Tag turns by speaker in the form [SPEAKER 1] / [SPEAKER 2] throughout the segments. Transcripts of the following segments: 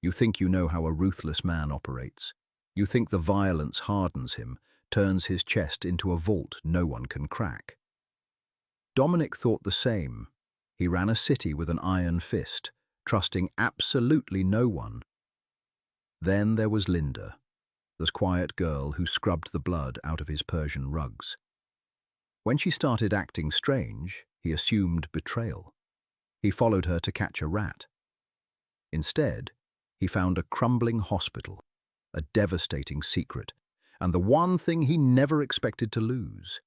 [SPEAKER 1] You think you know how a ruthless man operates. You think the violence hardens him, turns his chest into a vault no one can crack. Dominic thought the same. He ran a city with an iron fist, trusting absolutely no one. Then there was Linda, the quiet girl who scrubbed the blood out of his Persian rugs. When she started acting strange, he assumed betrayal. He followed her to catch a rat. Instead, he found a crumbling hospital, a devastating secret, and the one thing he never expected to lose: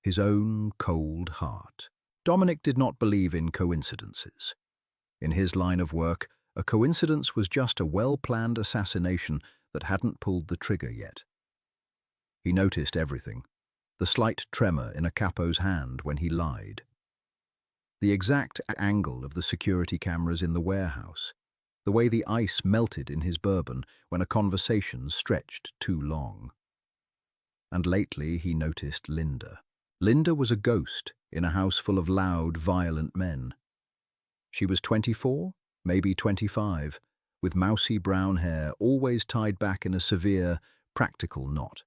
[SPEAKER 1] his own cold heart. Dominic did not believe in coincidences. In his line of work, a coincidence was just a well-planned assassination that hadn't pulled the trigger yet. He noticed everything: the slight tremor in a capo's hand when he lied, the exact angle of the security cameras in the warehouse, the way the ice melted in his bourbon when a conversation stretched too long. And lately he noticed Linda. Linda was a ghost in a house full of loud, violent men. She was 24, maybe 25, with mousy brown hair always tied back in a severe, practical knot.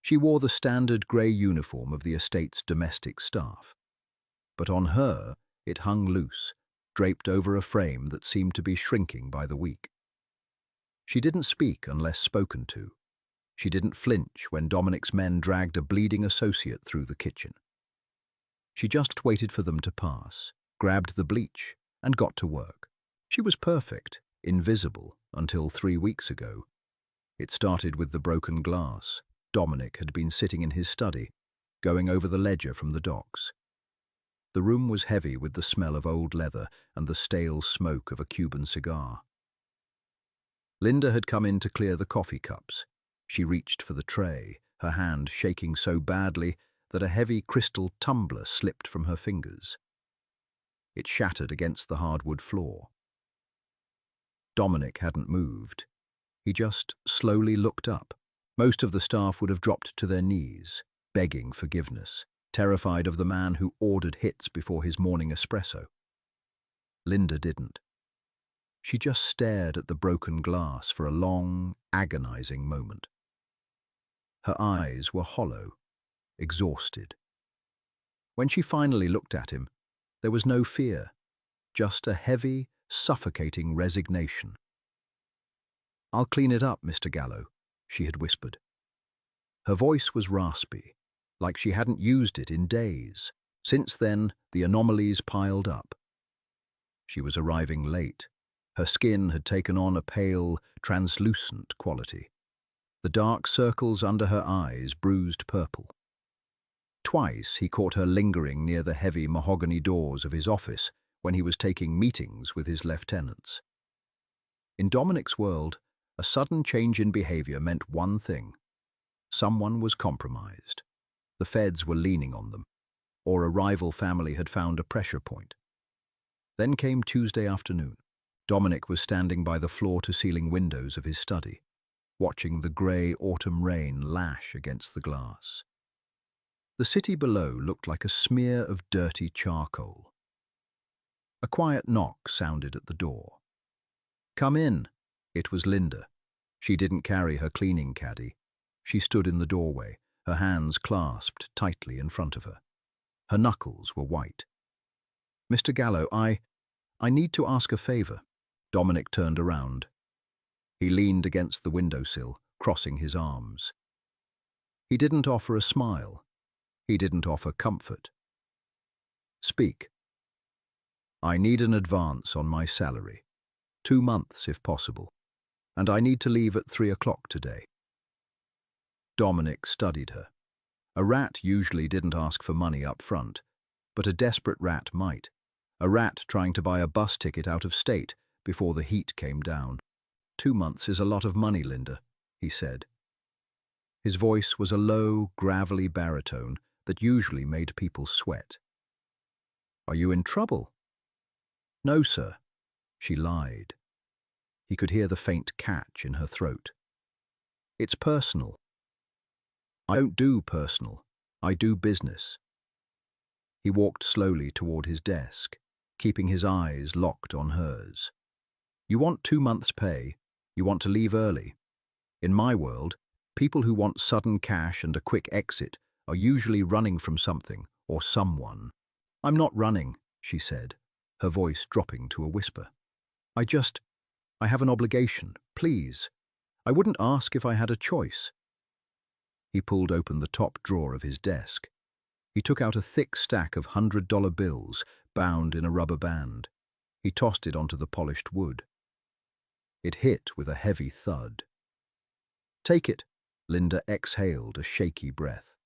[SPEAKER 1] She wore the standard grey uniform of the estate's domestic staff. But on her, it hung loose, draped over a frame that seemed to be shrinking by the week. She didn't speak unless spoken to. She didn't flinch when Dominic's men dragged a bleeding associate through the kitchen. She just waited for them to pass, grabbed the bleach, and got to work. She was perfect, invisible, until 3 weeks ago. It started with the broken glass. Dominic had been sitting in his study, going over the ledger from the docks. The room was heavy with the smell of old leather and the stale smoke of a Cuban cigar. Linda had come in to clear the coffee cups. She reached for the tray, her hand shaking so badly that a heavy crystal tumbler slipped from her fingers. It shattered against the hardwood floor. Dominic hadn't moved. He just slowly looked up. Most of the staff would have dropped to their knees, begging forgiveness, terrified of the man who ordered hits before his morning espresso. Linda didn't. She just stared at the broken glass for a long, agonizing moment. Her eyes were hollow, exhausted. When she finally looked at him, there was no fear, just a heavy, suffocating resignation. "I'll clean it up, Mr. Gallo," she had whispered. Her voice was raspy, like she hadn't used it in days. Since then, the anomalies piled up. She was arriving late. Her skin had taken on a pale, translucent quality. The dark circles under her eyes bruised purple. Twice he caught her lingering near the heavy mahogany doors of his office when he was taking meetings with his lieutenants. In Dominic's world, a sudden change in behavior meant one thing: someone was compromised. The feds were leaning on them, or a rival family had found a pressure point. Then came Tuesday afternoon. Dominic was standing by the floor-to-ceiling windows of his study, watching the grey autumn rain lash against the glass. The city below looked like a smear of dirty charcoal. A quiet knock sounded at the door. "Come in." It was Linda. She didn't carry her cleaning caddy. She stood in the doorway, her hands clasped tightly in front of her. Her knuckles were white. "Mr. Gallo, I need to ask a favor." Dominic turned around. He leaned against the windowsill, crossing his arms. He didn't offer a smile. He didn't offer comfort. "Speak." "I need an advance on my salary. 2 months, if possible. And I need to leave at 3 o'clock today." Dominic studied her. A rat usually didn't ask for money up front, but a desperate rat might. A rat trying to buy a bus ticket out of state before the heat came down. 2 months is a lot of money, Linda," he said. His voice was a low, gravelly baritone that usually made people sweat. "Are you in trouble?" "No, sir." She lied. He could hear the faint catch in her throat. "It's personal." "I don't do personal. I do business." He walked slowly toward his desk, keeping his eyes locked on hers. You want 2 months' pay. You want to leave early. In my world, people who want sudden cash and a quick exit are usually running from something or someone. I'm not running, she said, her voice dropping to a whisper. I have an obligation, please. I wouldn't ask if I had a choice. He pulled open the top drawer of his desk. He took out a thick stack of $100 bills bound in a rubber band. He tossed it onto the polished wood. It hit with a heavy thud. Take it, Linda exhaled a shaky breath.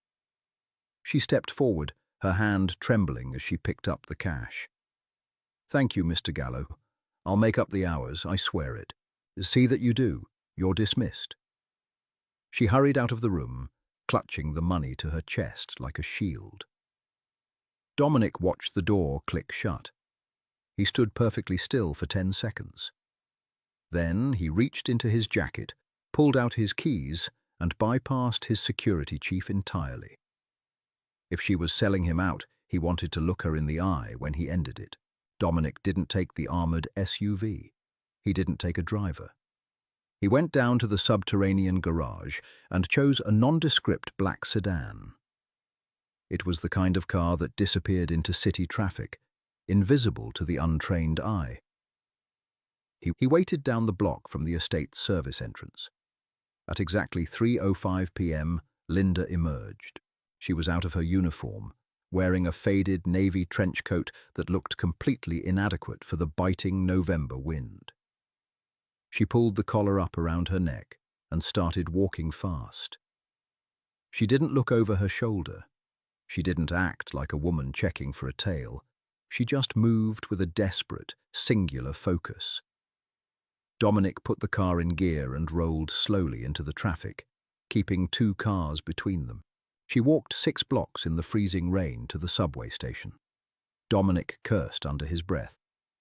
[SPEAKER 1] She stepped forward, her hand trembling as she picked up the cash. Thank you, Mr. Gallo. I'll make up the hours, I swear it. See that you do. You're dismissed. She hurried out of the room, clutching the money to her chest like a shield. Dominic watched the door click shut. He stood perfectly still for 10 seconds. Then he reached into his jacket, pulled out his keys, and bypassed his security chief entirely. If she was selling him out, he wanted to look her in the eye when he ended it. Dominic didn't take the armored SUV. He didn't take a driver. He went down to the subterranean garage and chose a nondescript black sedan. It was the kind of car that disappeared into city traffic, invisible to the untrained eye. He waited down the block from the estate's service entrance. At exactly 3:05 p.m., Linda emerged. She was out of her uniform, wearing a faded navy trench coat that looked completely inadequate for the biting November wind. She pulled the collar up around her neck and started walking fast. She didn't look over her shoulder. She didn't act like a woman checking for a tail. She just moved with a desperate, singular focus. Dominic put the car in gear and rolled slowly into the traffic, keeping 2 cars between them. She walked 6 blocks in the freezing rain to the subway station. Dominic cursed under his breath,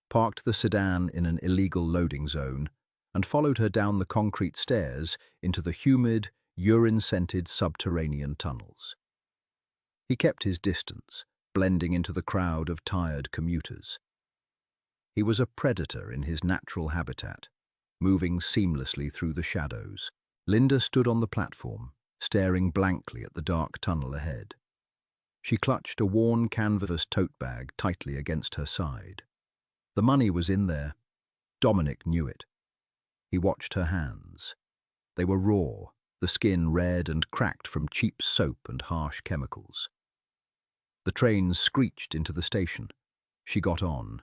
[SPEAKER 1] parked the sedan in an illegal loading zone, and followed her down the concrete stairs into the humid, urine-scented subterranean tunnels. He kept his distance, blending into the crowd of tired commuters. He was a predator in his natural habitat, moving seamlessly through the shadows. Linda stood on the platform, staring blankly at the dark tunnel ahead. She clutched a worn canvas tote bag tightly against her side. The money was in there. Dominic knew it. He watched her hands. They were raw, the skin red and cracked from cheap soap and harsh chemicals. The train screeched into the station. She got on.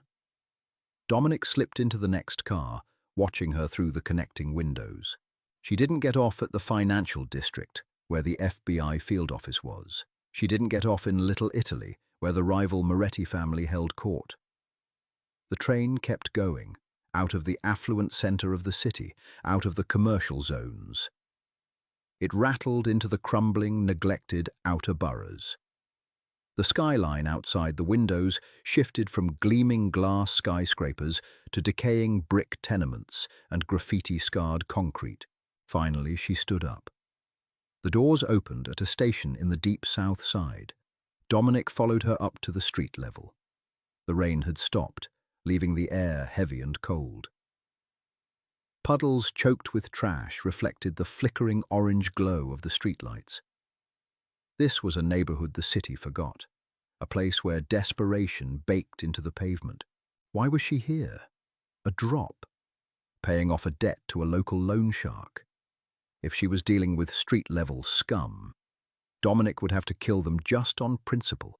[SPEAKER 1] Dominic slipped into the next car, watching her through the connecting windows. She didn't get off at the financial district, where the FBI field office was. She didn't get off in Little Italy, where the rival Moretti family held court. The train kept going, out of the affluent center of the city, out of the commercial zones. It rattled into the crumbling, neglected outer boroughs. The skyline outside the windows shifted from gleaming glass skyscrapers to decaying brick tenements and graffiti-scarred concrete. Finally, she stood up. The doors opened at a station in the deep south side. Dominic followed her up to the street level. The rain had stopped, leaving the air heavy and cold. Puddles choked with trash reflected the flickering orange glow of the streetlights. This was a neighborhood the city forgot, a place where desperation baked into the pavement. Why was she here? A drop, paying off a debt to a local loan shark. If she was dealing with street-level scum, Dominic would have to kill them just on principle.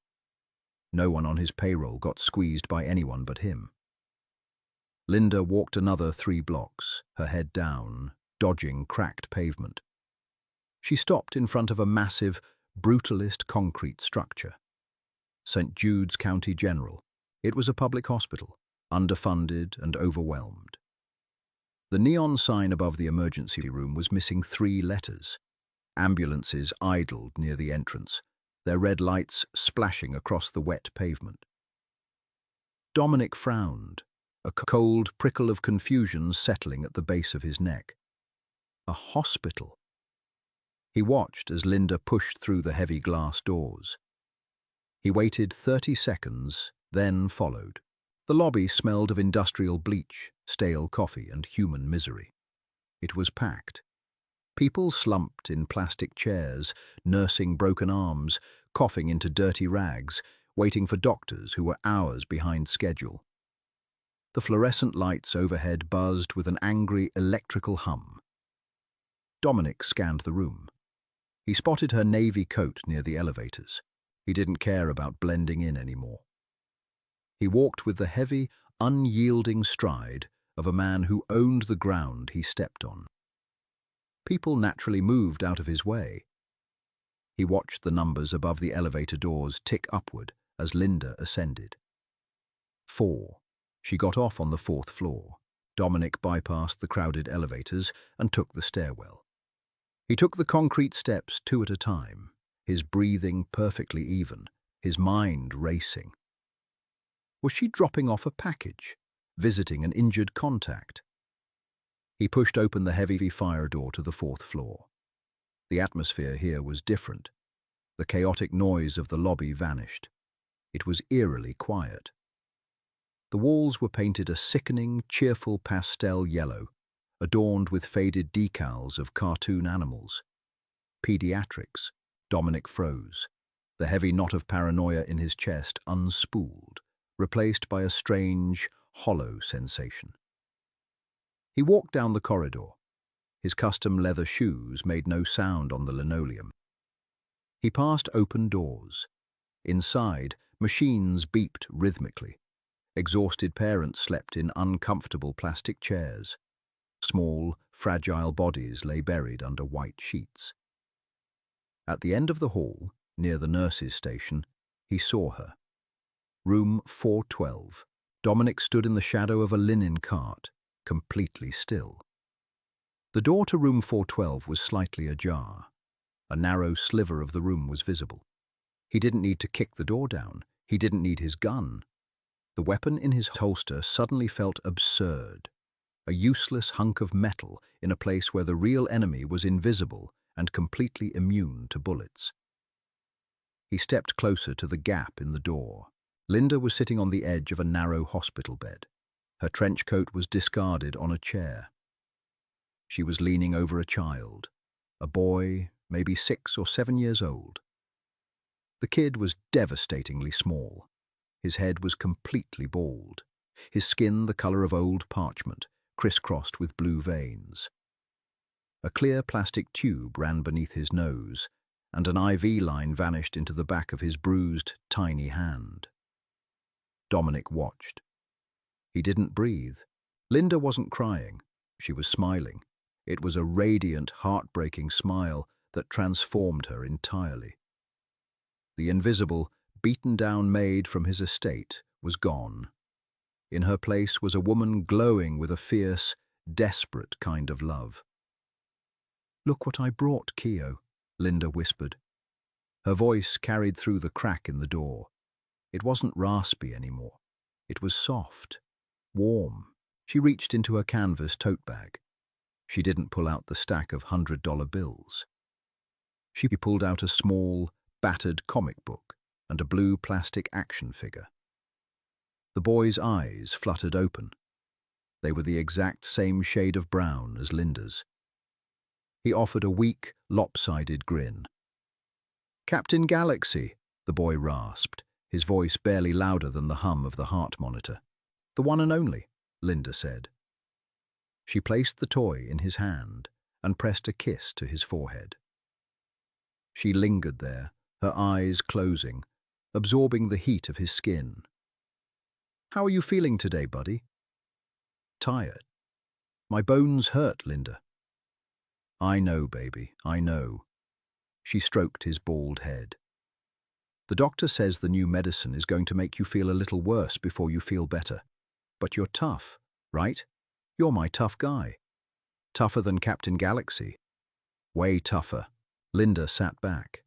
[SPEAKER 1] No one on his payroll got squeezed by anyone but him. Linda walked another 3 blocks, her head down, dodging cracked pavement. She stopped in front of a massive, brutalist concrete structure. St. Jude's County General. It was a public hospital, underfunded and overwhelmed. The neon sign above the emergency room was missing 3 letters. Ambulances idled near the entrance, their red lights splashing across the wet pavement. Dominic frowned, a cold prickle of confusion settling at the base of his neck. A hospital. He watched as Linda pushed through the heavy glass doors. He waited 30 seconds, then followed. The lobby smelled of industrial bleach, stale coffee, and human misery. It was packed. People slumped in plastic chairs, nursing broken arms, coughing into dirty rags, waiting for doctors who were hours behind schedule. The fluorescent lights overhead buzzed with an angry electrical hum. Dominic scanned the room. He spotted her navy coat near the elevators. He didn't care about blending in anymore. He walked with the heavy, unyielding stride of a man who owned the ground he stepped on. People naturally moved out of his way. He watched the numbers above the elevator doors tick upward as Linda ascended. 4. She got off on the 4th floor. Dominic bypassed the crowded elevators and took the stairwell. He took the concrete steps 2 at a time, his breathing perfectly even, his mind racing. Was she dropping off a package, visiting an injured contact? He pushed open the heavy fire door to the 4th floor. The atmosphere here was different. The chaotic noise of the lobby vanished. It was eerily quiet. The walls were painted a sickening, cheerful pastel yellow, adorned with faded decals of cartoon animals. Pediatrics. Dominic froze. The heavy knot of paranoia in his chest unspooled, replaced by a strange, hollow sensation. He walked down the corridor. His custom leather shoes made no sound on the linoleum. He passed open doors. Inside, machines beeped rhythmically. Exhausted parents slept in uncomfortable plastic chairs. Small, fragile bodies lay buried under white sheets. At the end of the hall, near the nurses' station, he saw her. Room 412. Dominic stood in the shadow of a linen cart, completely still. The door to room 412 was slightly ajar. A narrow sliver of the room was visible. He didn't need to kick the door down. He didn't need his gun. The weapon in his holster suddenly felt absurd. A useless hunk of metal in a place where the real enemy was invisible and completely immune to bullets. He stepped closer to the gap in the door. Linda was sitting on the edge of a narrow hospital bed. Her trench coat was discarded on a chair. She was leaning over a child, a boy, maybe 6 or 7 years old. The kid was devastatingly small. His head was completely bald, his skin the color of old parchment, crisscrossed with blue veins. A clear plastic tube ran beneath his nose, and an IV line vanished into the back of his bruised, tiny hand. Dominic watched. He didn't breathe. Linda wasn't crying. She was smiling. It was a radiant, heartbreaking smile that transformed her entirely. The invisible, beaten-down maid from his estate was gone. In her place was a woman glowing with a fierce, desperate kind of love. "Look what I brought, Keo," Linda whispered. Her voice carried through the crack in the door. It wasn't raspy anymore. It was soft, warm. She reached into her canvas tote bag. She didn't pull out the stack of $100 bills. She pulled out a small, battered comic book and a blue plastic action figure. The boy's eyes fluttered open. They were the exact same shade of brown as Linda's. He offered a weak, lopsided grin. "Captain Galaxy," the boy rasped, his voice barely louder than the hum of the heart monitor. "The one and only," Linda said. She placed the toy in his hand and pressed a kiss to his forehead. She lingered there, her eyes closing, absorbing the heat of his skin. "How are you feeling today, buddy?" "Tired. My bones hurt, Linda." "I know, baby, I know." She stroked his bald head. "The doctor says the new medicine is going to make you feel a little worse before you feel better. But you're tough, right? You're my tough guy. Tougher than Captain Galaxy." "Way tougher." Linda sat back.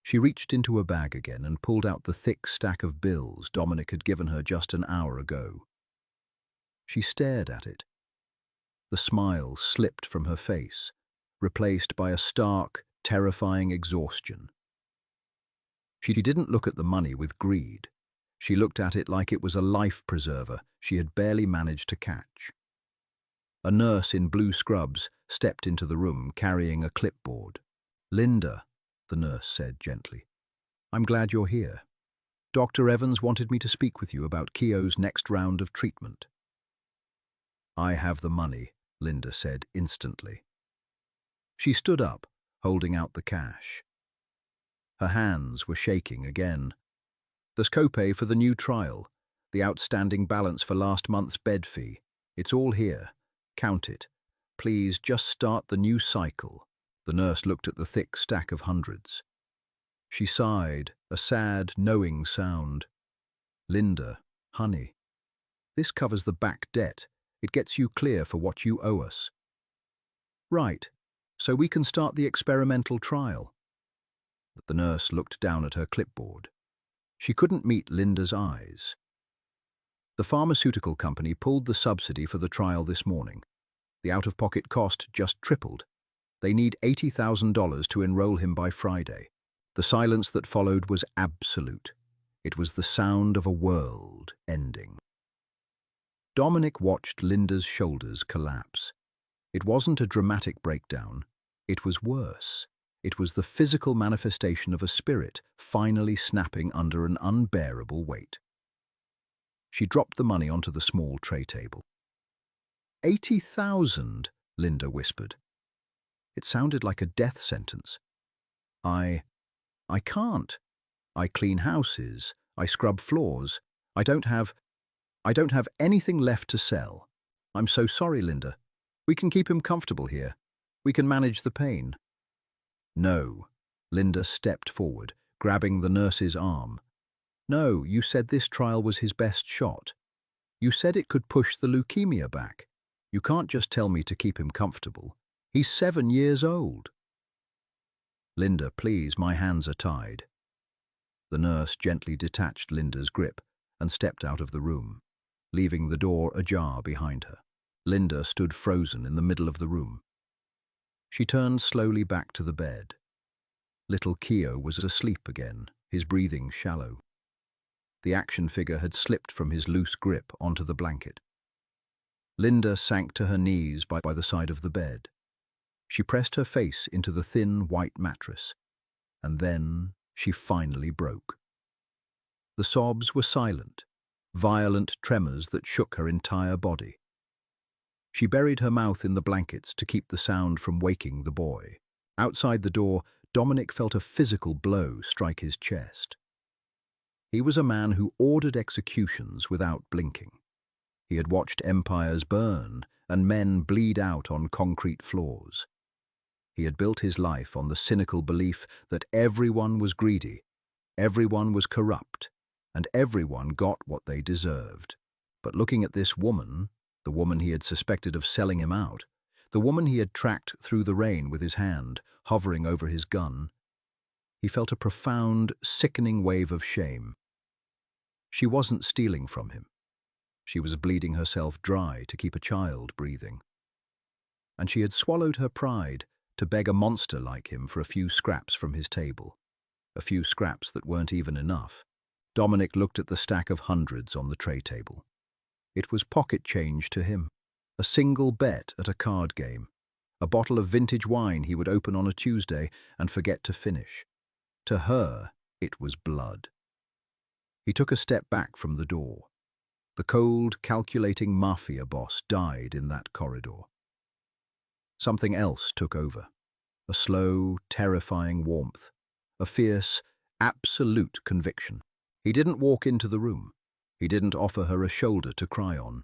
[SPEAKER 1] She reached into her bag again and pulled out the thick stack of bills Dominic had given her just an hour ago. She stared at it. The smile slipped from her face, replaced by a stark, terrifying exhaustion. She didn't look at the money with greed. She looked at it like it was a life preserver she had barely managed to catch. A nurse in blue scrubs stepped into the room carrying a clipboard. "Linda," the nurse said gently, "I'm glad you're here. Dr. Evans wanted me to speak with you about Keogh's next round of treatment." "I have the money," Linda said instantly. She stood up, holding out the cash. Her hands were shaking again. "There's copay for the new trial, the outstanding balance for last month's bed fee. It's all here. Count it. Please just start the new cycle." The nurse looked at the thick stack of hundreds. She sighed, a sad, knowing sound. "Linda, honey, this covers the back debt. It gets you clear for what you owe us." "Right, so we can start the experimental trial." The nurse looked down at her clipboard. She couldn't meet Linda's eyes. "The pharmaceutical company pulled the subsidy for the trial this morning. The out-of-pocket cost just tripled. They need $80,000 to enroll him by Friday." The silence that followed was absolute. It was the sound of a world ending. Dominic watched Linda's shoulders collapse. It wasn't a dramatic breakdown. It was worse. It was the physical manifestation of a spirit finally snapping under an unbearable weight. She dropped the money onto the small tray table. 80,000, Linda whispered. It sounded like a death sentence. I can't. I clean houses. I scrub floors. I don't have anything left to sell. I'm so sorry, Linda. We can keep him comfortable here. We can manage the pain." "No." Linda stepped forward, grabbing the nurse's arm. "No, you said this trial was his best shot. You said it could push the leukemia back. You can't just tell me to keep him comfortable. He's 7 years old." "Linda, please, my hands are tied." The nurse gently detached Linda's grip and stepped out of the room, leaving the door ajar behind her. Linda stood frozen in the middle of the room. She turned slowly back to the bed. Little Keogh was asleep again, his breathing shallow. The action figure had slipped from his loose grip onto the blanket. Linda sank to her knees by the side of the bed. She pressed her face into the thin white mattress, and then she finally broke. The sobs were silent, violent tremors that shook her entire body. She buried her mouth in the blankets to keep the sound from waking the boy. Outside the door, Dominic felt a physical blow strike his chest. He was a man who ordered executions without blinking. He had watched empires burn and men bleed out on concrete floors. He had built his life on the cynical belief that everyone was greedy, everyone was corrupt, and everyone got what they deserved. But looking at this woman, the woman he had suspected of selling him out, the woman he had tracked through the rain with his hand, hovering over his gun, he felt a profound, sickening wave of shame. She wasn't stealing from him. She was bleeding herself dry to keep a child breathing. And she had swallowed her pride to beg a monster like him for a few scraps from his table. A few scraps that weren't even enough. Dominic looked at the stack of hundreds on the tray table. It was pocket change to him. A single bet at a card game. A bottle of vintage wine he would open on a Tuesday and forget to finish. To her, it was blood. He took a step back from the door. The cold, calculating Mafia boss died in that corridor. Something else took over. A slow, terrifying warmth. A fierce, absolute conviction. He didn't walk into the room. He didn't offer her a shoulder to cry on.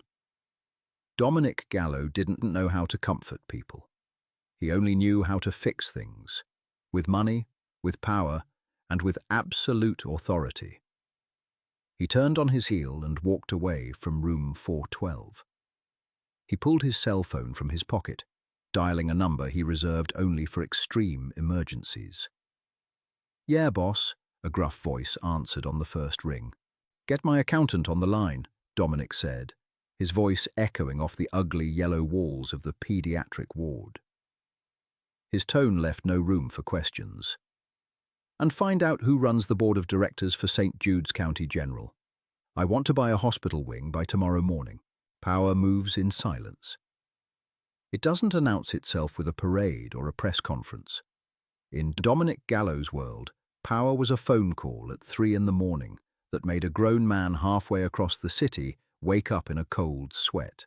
[SPEAKER 1] Dominic Gallo didn't know how to comfort people. He only knew how to fix things. With money, with power, and with absolute authority. He turned on his heel and walked away from room 412. He pulled his cell phone from his pocket, dialing a number he reserved only for extreme emergencies. "Yeah, boss," a gruff voice answered on the first ring. "Get my accountant on the line," Dominic said, his voice echoing off the ugly yellow walls of the pediatric ward. His tone left no room for questions. "And find out who runs the board of directors for St. Jude's County General." I want to buy a hospital wing by tomorrow morning. Power moves in silence. It doesn't announce itself with a parade or a press conference. In Dominic Gallo's world, power was a phone call at 3 in the morning that made a grown man halfway across the city wake up in a cold sweat.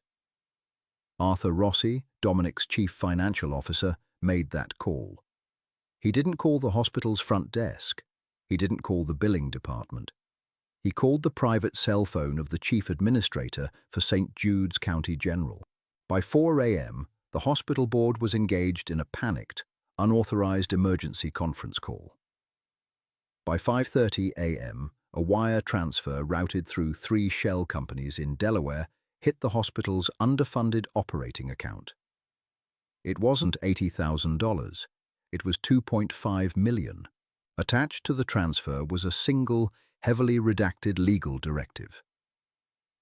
[SPEAKER 1] Arthur Rossi, Dominic's chief financial officer, made that call. He didn't call the hospital's front desk. He didn't call the billing department. He called the private cell phone of the chief administrator for St. Jude's County General. By 4 a.m., the hospital board was engaged in a panicked, unauthorized emergency conference call. By 5:30 a.m., a wire transfer routed through 3 shell companies in Delaware hit the hospital's underfunded operating account. It wasn't $80,000. It was $2.5 million. Attached to the transfer was a single, heavily redacted legal directive.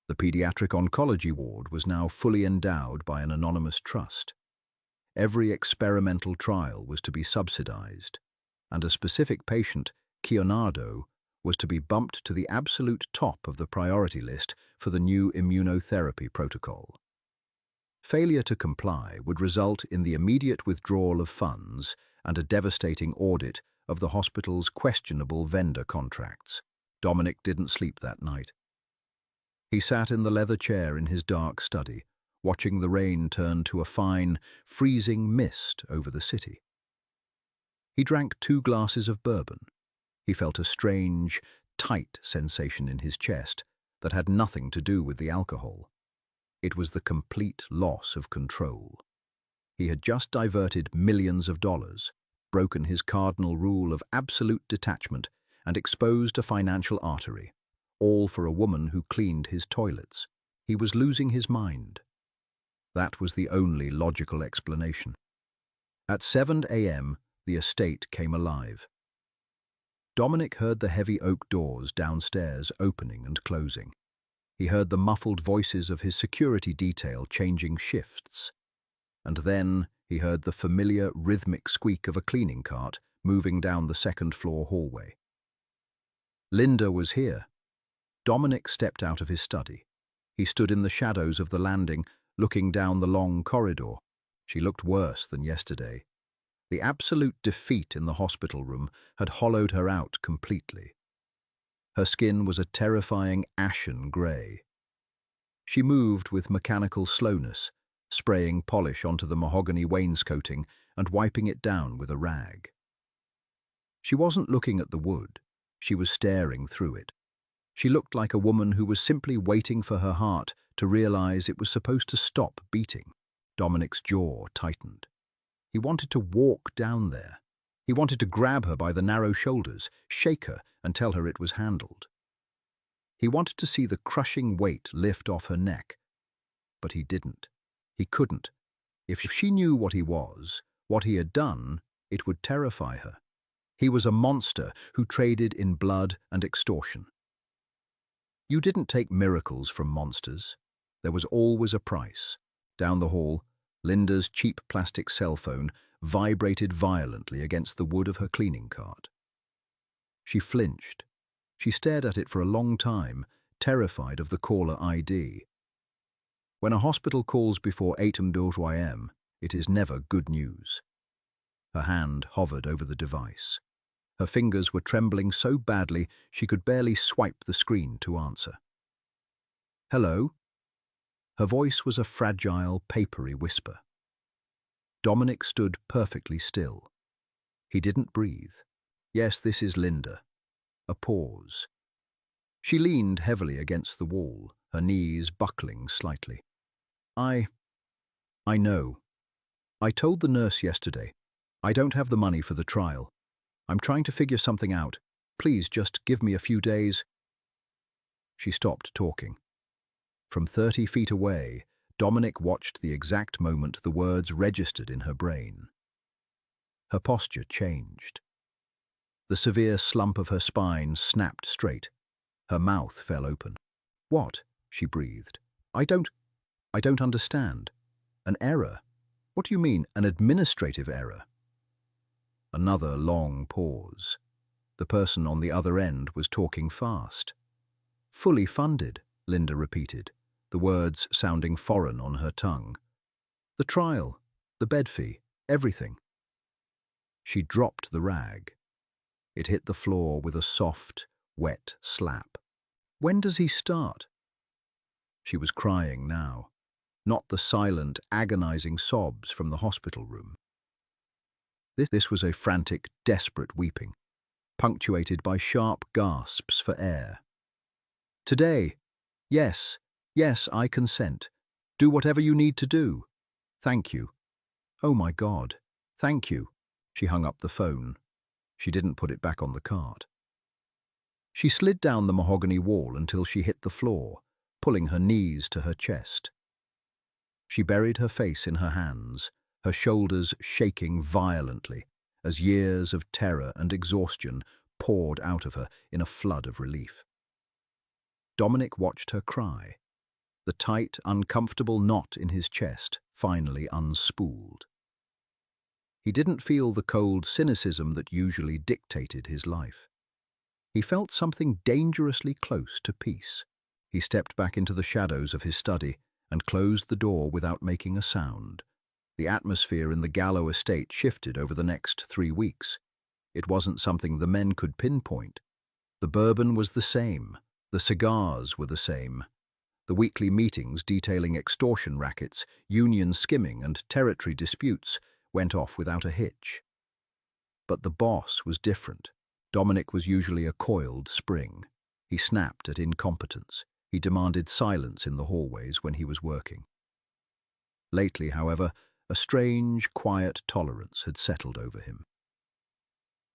[SPEAKER 1] The pediatric oncology ward was now fully endowed by an anonymous trust. Every experimental trial was to be subsidized, and a specific patient, Leonardo, was to be bumped to the absolute top of the priority list for the new immunotherapy protocol. Failure to comply would result in the immediate withdrawal of funds and a devastating audit of the hospital's questionable vendor contracts. Dominic didn't sleep that night. He sat in the leather chair in his dark study, watching the rain turn to a fine, freezing mist over the city. He drank 2 glasses of bourbon. He felt a strange, tight sensation in his chest that had nothing to do with the alcohol. It was the complete loss of control. He had just diverted millions of dollars, broken his cardinal rule of absolute detachment, and exposed a financial artery, all for a woman who cleaned his toilets. He was losing his mind. That was the only logical explanation. At 7 a.m., the estate came alive. Dominic heard the heavy oak doors downstairs opening and closing. He heard the muffled voices of his security detail changing shifts. And then he heard the familiar rhythmic squeak of a cleaning cart moving down the second-floor hallway. Linda was here. Dominic stepped out of his study. He stood in the shadows of the landing, looking down the long corridor. She looked worse than yesterday. The absolute defeat in the hospital room had hollowed her out completely. Her skin was a terrifying ashen grey. She moved with mechanical slowness, spraying polish onto the mahogany wainscoting and wiping it down with a rag. She wasn't looking at the wood. She was staring through it. She looked like a woman who was simply waiting for her heart to realize it was supposed to stop beating. Dominic's jaw tightened. He wanted to walk down there. He wanted to grab her by the narrow shoulders, shake her, and tell her it was handled. He wanted to see the crushing weight lift off her neck. But he didn't. He couldn't. If she knew what he was, what he had done, it would terrify her. He was a monster who traded in blood and extortion. You didn't take miracles from monsters. There was always a price. Down the hall, Linda's cheap plastic cell phone vibrated violently against the wood of her cleaning cart. She flinched. She stared at it for a long time, terrified of the caller ID. When a hospital calls before 8 a.m., it is never good news. Her hand hovered over the device. Her fingers were trembling so badly she could barely swipe the screen to answer. "Hello?" Her voice was a fragile, papery whisper. Dominic stood perfectly still. He didn't breathe. "Yes, this is Linda." A pause. She leaned heavily against the wall, her knees buckling slightly. I know. I told the nurse yesterday. I don't have the money for the trial. I'm trying to figure something out. Please just give me a few days." She stopped talking. From 30 feet away, Dominic watched the exact moment the words registered in her brain. Her posture changed. The severe slump of her spine snapped straight. Her mouth fell open. "What?" she breathed. I don't understand. An error? What do you mean, an administrative error?" Another long pause. The person on the other end was talking fast. Fully funded, Linda repeated, the words sounding foreign on her tongue. The trial, the bed fee, everything. She dropped the rag. It hit the floor with a soft, wet slap. When does he start? She was crying now, not the silent, agonizing sobs from the hospital room. This was a frantic, desperate weeping, punctuated by sharp gasps for air. Today. Yes, yes, I consent. Do whatever you need to do. Thank you. Oh my God, thank you. She hung up the phone. She didn't put it back on the cart. She slid down the mahogany wall until she hit the floor, pulling her knees to her chest. She buried her face in her hands, her shoulders shaking violently as years of terror and exhaustion poured out of her in a flood of relief. Dominic watched her cry, the tight, uncomfortable knot in his chest finally unspooled. He didn't feel the cold cynicism that usually dictated his life. He felt something dangerously close to peace. He stepped back into the shadows of his study and closed the door without making a sound. The atmosphere in the Gallo estate shifted over the next 3 weeks. It wasn't something the men could pinpoint. The bourbon was the same. The cigars were the same. The weekly meetings detailing extortion rackets, union skimming, and territory disputes went off without a hitch. But the boss was different. Dominic was usually a coiled spring. He snapped at incompetence. He demanded silence in the hallways when he was working. Lately, however, a strange, quiet tolerance had settled over him.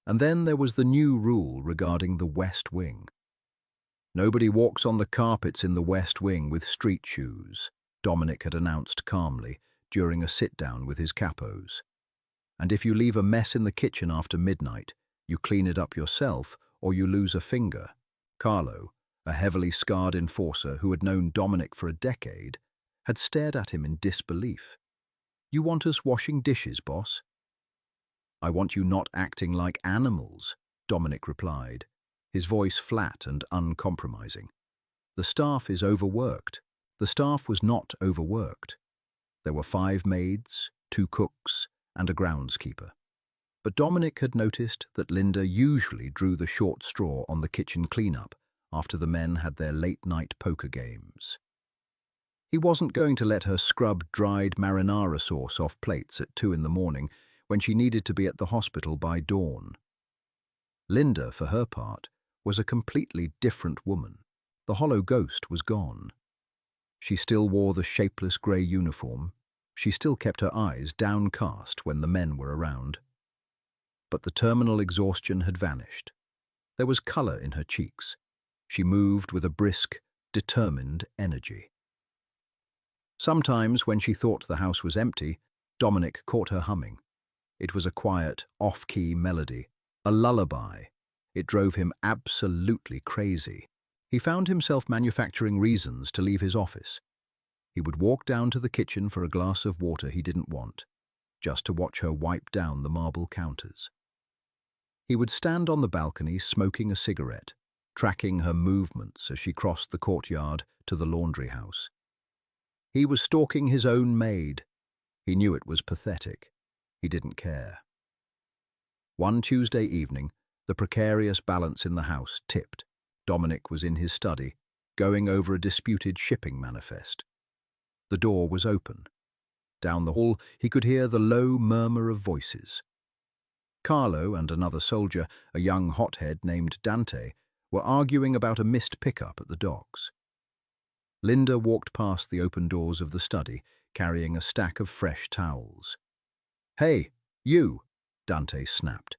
[SPEAKER 1] And then there was the new rule regarding the West Wing. Nobody walks on the carpets in the West Wing with street shoes, Dominic had announced calmly during a sit-down with his capos. And if you leave a mess in the kitchen after midnight, you clean it up yourself or you lose a finger. Carlo, a heavily scarred enforcer who had known Dominic for a decade, had stared at him in disbelief. You want us washing dishes, boss? I want you not acting like animals, Dominic replied, his voice flat and uncompromising. The staff is overworked. The staff was not overworked. There were 5 maids, 2 cooks, and a groundskeeper. But Dominic had noticed that Linda usually drew the short straw on the kitchen cleanup after the men had their late-night poker games. He wasn't going to let her scrub dried marinara sauce off plates at 2 in the morning when she needed to be at the hospital by dawn. Linda, for her part, was a completely different woman. The hollow ghost was gone. She still wore the shapeless grey uniform. She still kept her eyes downcast when the men were around. But the terminal exhaustion had vanished. There was colour in her cheeks. She moved with a brisk, determined energy. Sometimes, when she thought the house was empty, Dominic caught her humming. It was a quiet, off-key melody, a lullaby. It drove him absolutely crazy. He found himself manufacturing reasons to leave his office. He would walk down to the kitchen for a glass of water he didn't want, just to watch her wipe down the marble counters. He would stand on the balcony smoking a cigarette, tracking her movements as she crossed the courtyard to the laundry house. He was stalking his own maid. He knew it was pathetic. He didn't care. One Tuesday evening, the precarious balance in the house tipped. Dominic was in his study, going over a disputed shipping manifest. The door was open. Down the hall, he could hear the low murmur of voices. Carlo and another soldier, a young hothead named Dante, were arguing about a missed pickup at the docks. Linda walked past the open doors of the study, carrying a stack of fresh towels. "Hey, you!" Dante snapped.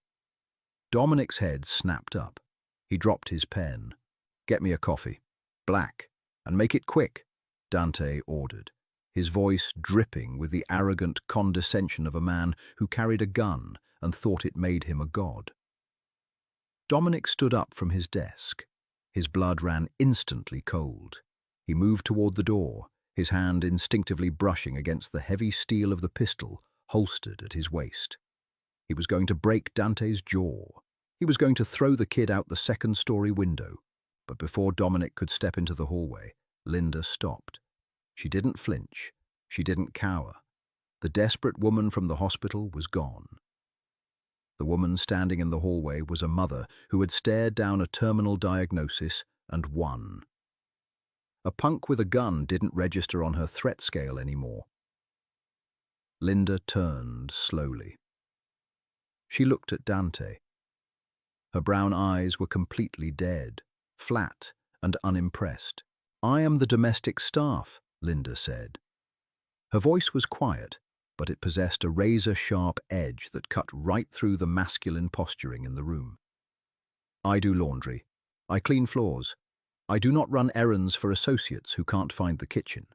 [SPEAKER 1] Dominic's head snapped up. He dropped his pen. "Get me a coffee. Black. And make it quick," Dante ordered, his voice dripping with the arrogant condescension of a man who carried a gun and thought it made him a god. Dominic stood up from his desk. His blood ran instantly cold. He moved toward the door, his hand instinctively brushing against the heavy steel of the pistol holstered at his waist. He was going to break Dante's jaw. He was going to throw the kid out the second-story window. But before Dominic could step into the hallway, Linda stopped. She didn't flinch. She didn't cower. The desperate woman from the hospital was gone. The woman standing in the hallway was a mother who had stared down a terminal diagnosis and won. A punk with a gun didn't register on her threat scale anymore. Linda turned slowly. She looked at Dante. Her brown eyes were completely dead, flat and unimpressed. "I am the domestic staff," Linda said. Her voice was quiet, but it possessed a razor-sharp edge that cut right through the masculine posturing in the room. "I do laundry. I clean floors. I do not run errands for associates who can't find the kitchen.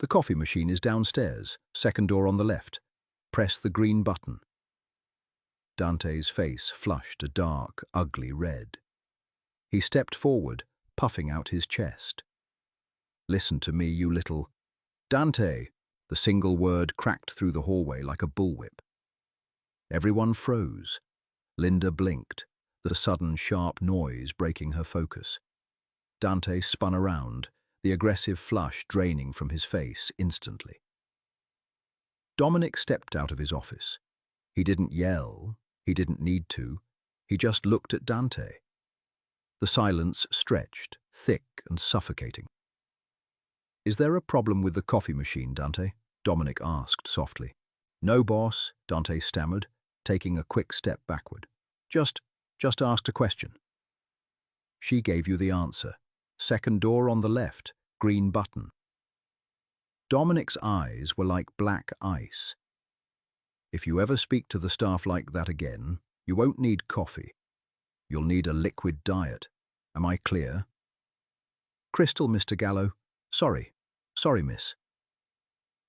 [SPEAKER 1] The coffee machine is downstairs, second door on the left. Press the green button." Dante's face flushed a dark, ugly red. He stepped forward, puffing out his chest. "Listen to me, you little—" "Dante!" The single word cracked through the hallway like a bullwhip. Everyone froze. Linda blinked, the sudden sharp noise breaking her focus. Dante spun around, the aggressive flush draining from his face instantly. Dominic stepped out of his office. He didn't yell. He didn't need to. He just looked at Dante. The silence stretched, thick and suffocating. "Is there a problem with the coffee machine, Dante?" Dominic asked softly. "No, boss," Dante stammered, taking a quick step backward. Just asked a question." She gave you the answer. Second door on the left, green button. Dominic's eyes were like black ice. "If you ever speak to the staff like that again, you won't need coffee. You'll need a liquid diet. Am I clear?" "Crystal, Mr. Gallo. Sorry, miss."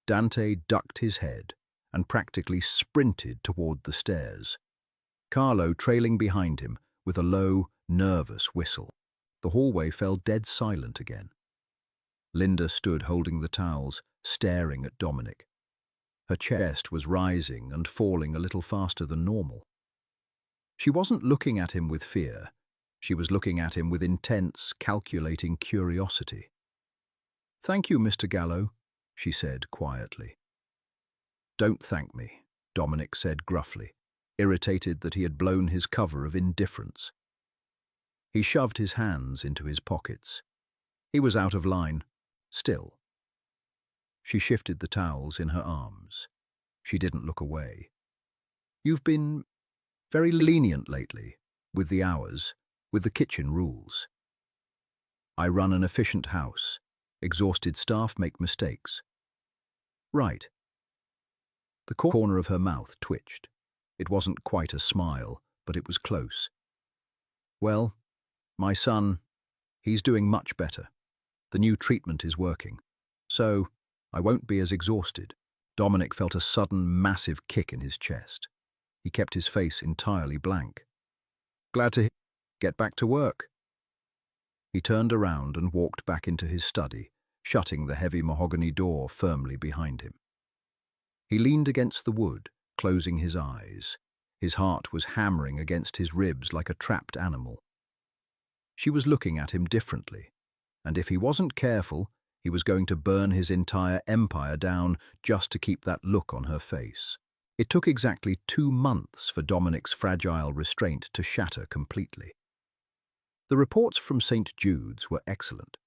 [SPEAKER 1] Dante ducked his head and practically sprinted toward the stairs, Carlo trailing behind him with a low, nervous whistle. The hallway fell dead silent again. Linda stood holding the towels, staring at Dominic. Her chest was rising and falling a little faster than normal. She wasn't looking at him with fear. She was looking at him with intense, calculating curiosity. "Thank you, Mr. Gallo," she said quietly. "Don't thank me," Dominic said gruffly, irritated that he had blown his cover of indifference. He shoved his hands into his pockets. He was out of line, still. She shifted the towels in her arms. She didn't look away. "You've been very lenient lately, with the hours, with the kitchen rules. I run an efficient house. Exhausted staff make mistakes." "Right." The corner of her mouth twitched. It wasn't quite a smile, but it was close. "Well, my son, he's doing much better. The new treatment is working. So, I won't be as exhausted." Dominic felt a sudden, massive kick in his chest. He kept his face entirely blank. "Glad to get back to work." He turned around and walked back into his study, shutting the heavy mahogany door firmly behind him. He leaned against the wood, closing his eyes. His heart was hammering against his ribs like a trapped animal. She was looking at him differently, and if he wasn't careful, he was going to burn his entire empire down just to keep that look on her face. It took exactly 2 months for Dominic's fragile restraint to shatter completely. The reports from St. Jude's were excellent.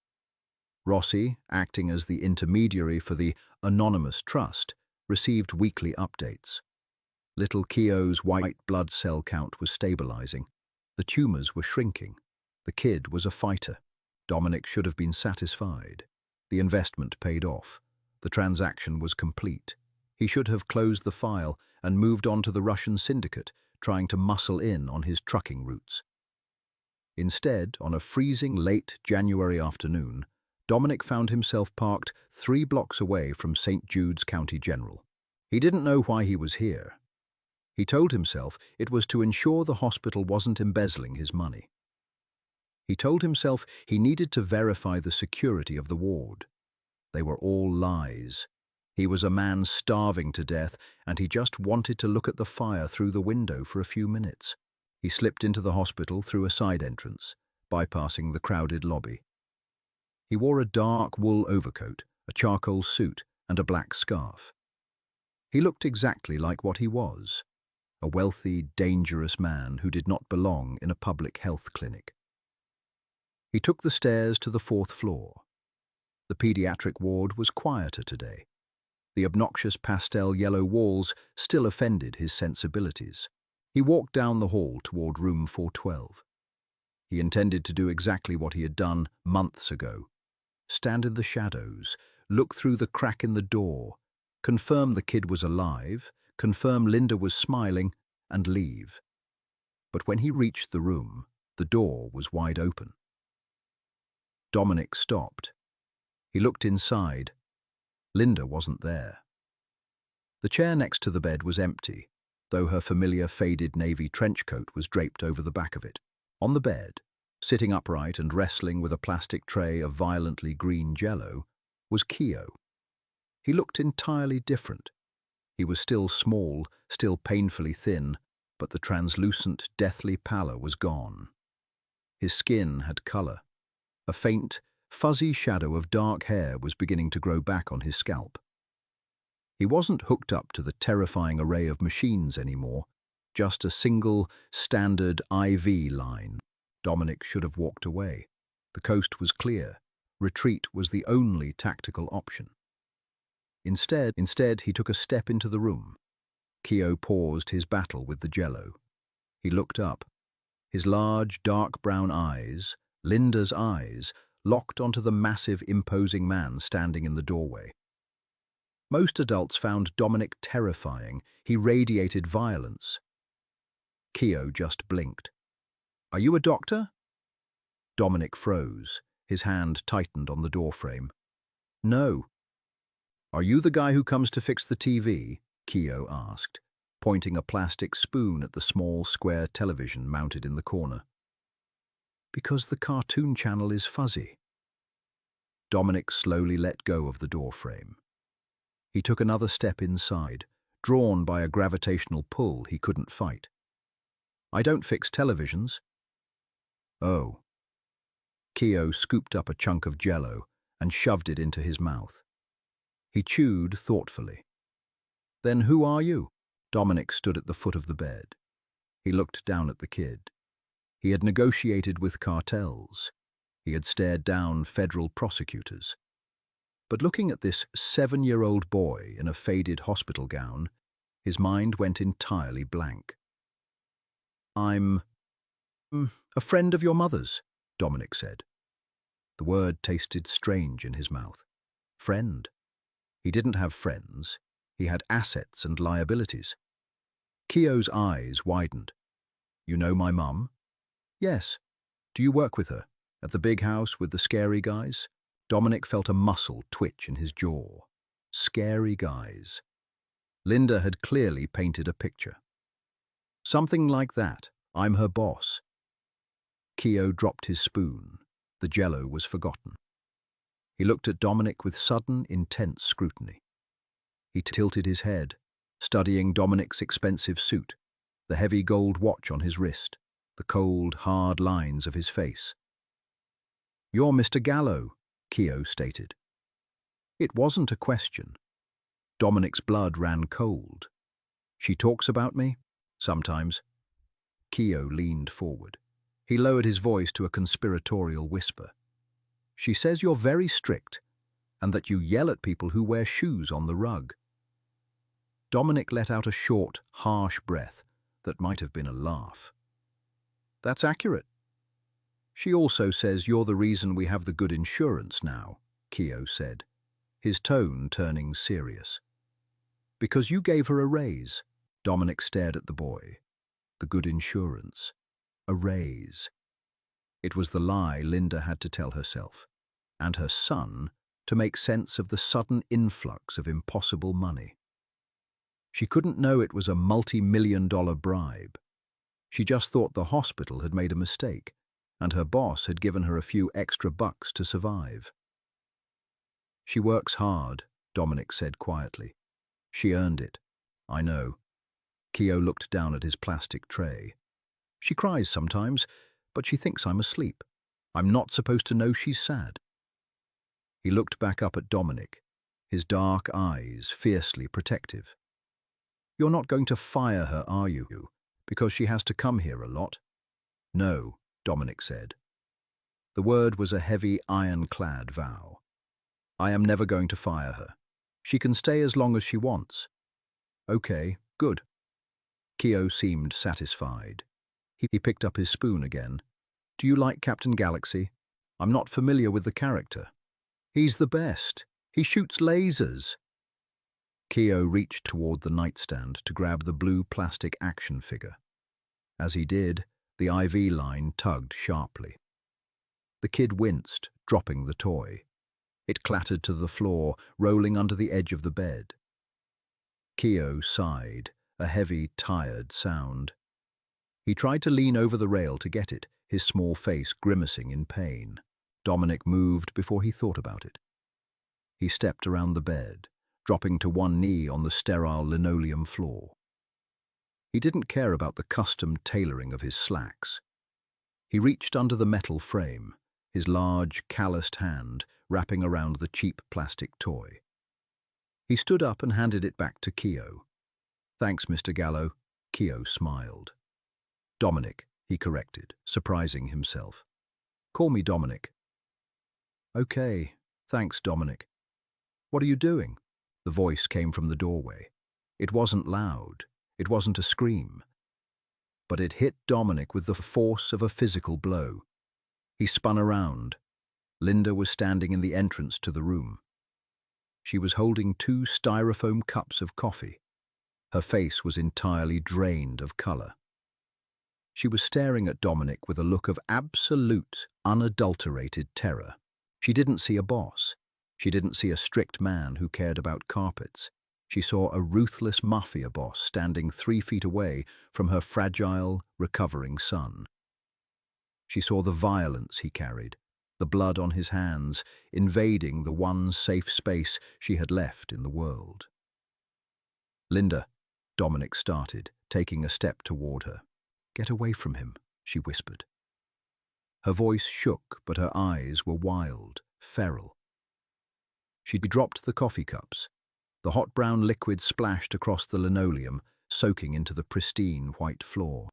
[SPEAKER 1] Rossi, acting as the intermediary for the anonymous trust, received weekly updates. Little Keo's white blood cell count was stabilizing. The tumors were shrinking. The kid was a fighter. Dominic should have been satisfied. The investment paid off. The transaction was complete. He should have closed the file and moved on to the Russian syndicate, trying to muscle in on his trucking routes. Instead, on a freezing late January afternoon, Dominic found himself parked 3 blocks away from St. Jude's County General. He didn't know why he was here. He told himself it was to ensure the hospital wasn't embezzling his money. He told himself he needed to verify the security of the ward. They were all lies. He was a man starving to death, and he just wanted to look at the fire through the window for a few minutes. He slipped into the hospital through a side entrance, bypassing the crowded lobby. He wore a dark wool overcoat, a charcoal suit, and a black scarf. He looked exactly like what he was, a wealthy, dangerous man who did not belong in a public health clinic. He took the stairs to the 4th floor. The pediatric ward was quieter today. The obnoxious pastel yellow walls still offended his sensibilities. He walked down the hall toward room 412. He intended to do exactly what he had done months ago. Stand in the shadows, look through the crack in the door, confirm the kid was alive, confirm Linda was smiling, and leave. But when he reached the room, the door was wide open. Dominic stopped. He looked inside. Linda wasn't there. The chair next to the bed was empty, though her familiar faded navy trench coat was draped over the back of it. On the bed, sitting upright and wrestling with a plastic tray of violently green jello, was Keo. He looked entirely different. He was still small, still painfully thin, but the translucent, deathly pallor was gone. His skin had color. A faint, fuzzy shadow of dark hair was beginning to grow back on his scalp. He wasn't hooked up to the terrifying array of machines anymore, just a single, standard IV line. Dominic should have walked away. The coast was clear. Retreat was the only tactical option. Instead, he took a step into the room. Keo paused his battle with the jello. He looked up. His large, dark brown eyes, Linda's eyes, locked onto the massive, imposing man standing in the doorway. Most adults found Dominic terrifying. He radiated violence. Keo just blinked. "Are you a doctor?" Dominic froze. His hand tightened on the doorframe. "No." "Are you the guy who comes to fix the TV?" Keo asked, pointing a plastic spoon at the small, square television mounted in the corner. "Because the cartoon channel is fuzzy." Dominic slowly let go of the doorframe. He took another step inside, drawn by a gravitational pull he couldn't fight. "I don't fix televisions." "Oh." Keo scooped up a chunk of jello and shoved it into his mouth. He chewed thoughtfully. "Then who are you?" Dominic stood at the foot of the bed. He looked down at the kid. He had negotiated with cartels. He had stared down federal prosecutors. But looking at this 7-year-old boy in a faded hospital gown, his mind went entirely blank. "I'm a friend of your mother's," Dominic said. The word tasted strange in his mouth. Friend. He didn't have friends. He had assets and liabilities. Keo's eyes widened. "You know my mum?" "Yes." "Do you work with her? At the big house with the scary guys?" Dominic felt a muscle twitch in his jaw. Scary guys. Linda had clearly painted a picture. "Something like that. I'm her boss." Keo dropped his spoon. The jello was forgotten. He looked at Dominic with sudden, intense scrutiny. He tilted his head, studying Dominic's expensive suit, the heavy gold watch on his wrist, the cold, hard lines of his face. "You're Mr. Gallo," Keo stated. It wasn't a question. Dominic's blood ran cold. "She talks about me?" "Sometimes." Keo leaned forward. He lowered his voice to a conspiratorial whisper. "She says you're very strict, and that you yell at people who wear shoes on the rug." Dominic let out a short, harsh breath that might have been a laugh. "That's accurate." "She also says you're the reason we have the good insurance now," Keo said, his tone turning serious. "Because you gave her a raise." Dominic stared at the boy. The good insurance. A raise. It was the lie Linda had to tell herself, and her son, to make sense of the sudden influx of impossible money. She couldn't know it was a multi-million-dollar bribe. She just thought the hospital had made a mistake, and her boss had given her a few extra bucks to survive. "She works hard," Dominic said quietly. "She earned it." "I know." Keo looked down at his plastic tray. "She cries sometimes, but she thinks I'm asleep." I'm not supposed to know she's sad. He looked back up at Dominic, his dark eyes fiercely protective. You're not going to fire her, are you? Because she has to come here a lot? No, Dominic said. The word was a heavy, ironclad vow. I am never going to fire her. She can stay as long as she wants. Okay, good. Keo seemed satisfied. He picked up his spoon again. Do you like Captain Galaxy? I'm not familiar with the character. He's the best. He shoots lasers. Keo reached toward the nightstand to grab the blue plastic action figure. As he did, the IV line tugged sharply. The kid winced, dropping the toy. It clattered to the floor, rolling under the edge of the bed. Keo sighed, a heavy, tired sound. He tried to lean over the rail to get it, his small face grimacing in pain. Dominic moved before he thought about it. He stepped around the bed, dropping to one knee on the sterile linoleum floor. He didn't care about the custom tailoring of his slacks. He reached under the metal frame, his large, calloused hand wrapping around the cheap plastic toy. He stood up and handed it back to Keo. Thanks, Mr. Gallo. Keo smiled. Dominic, he corrected, surprising himself. Call me Dominic. Okay, thanks, Dominic. What are you doing? The voice came from the doorway. It wasn't loud. It wasn't a scream. But it hit Dominic with the force of a physical blow. He spun around. Linda was standing in the entrance to the room. She was holding 2 styrofoam cups of coffee. Her face was entirely drained of color. She was staring at Dominic with a look of absolute, unadulterated terror. She didn't see a boss. She didn't see a strict man who cared about carpets. She saw a ruthless Mafia boss standing 3 feet away from her fragile, recovering son. She saw the violence he carried, the blood on his hands, invading the one safe space she had left in the world. Linda, Dominic started, taking a step toward her. Get away from him, she whispered. Her voice shook, but her eyes were wild, feral. She dropped the coffee cups. The hot brown liquid splashed across the linoleum, soaking into the pristine white floor.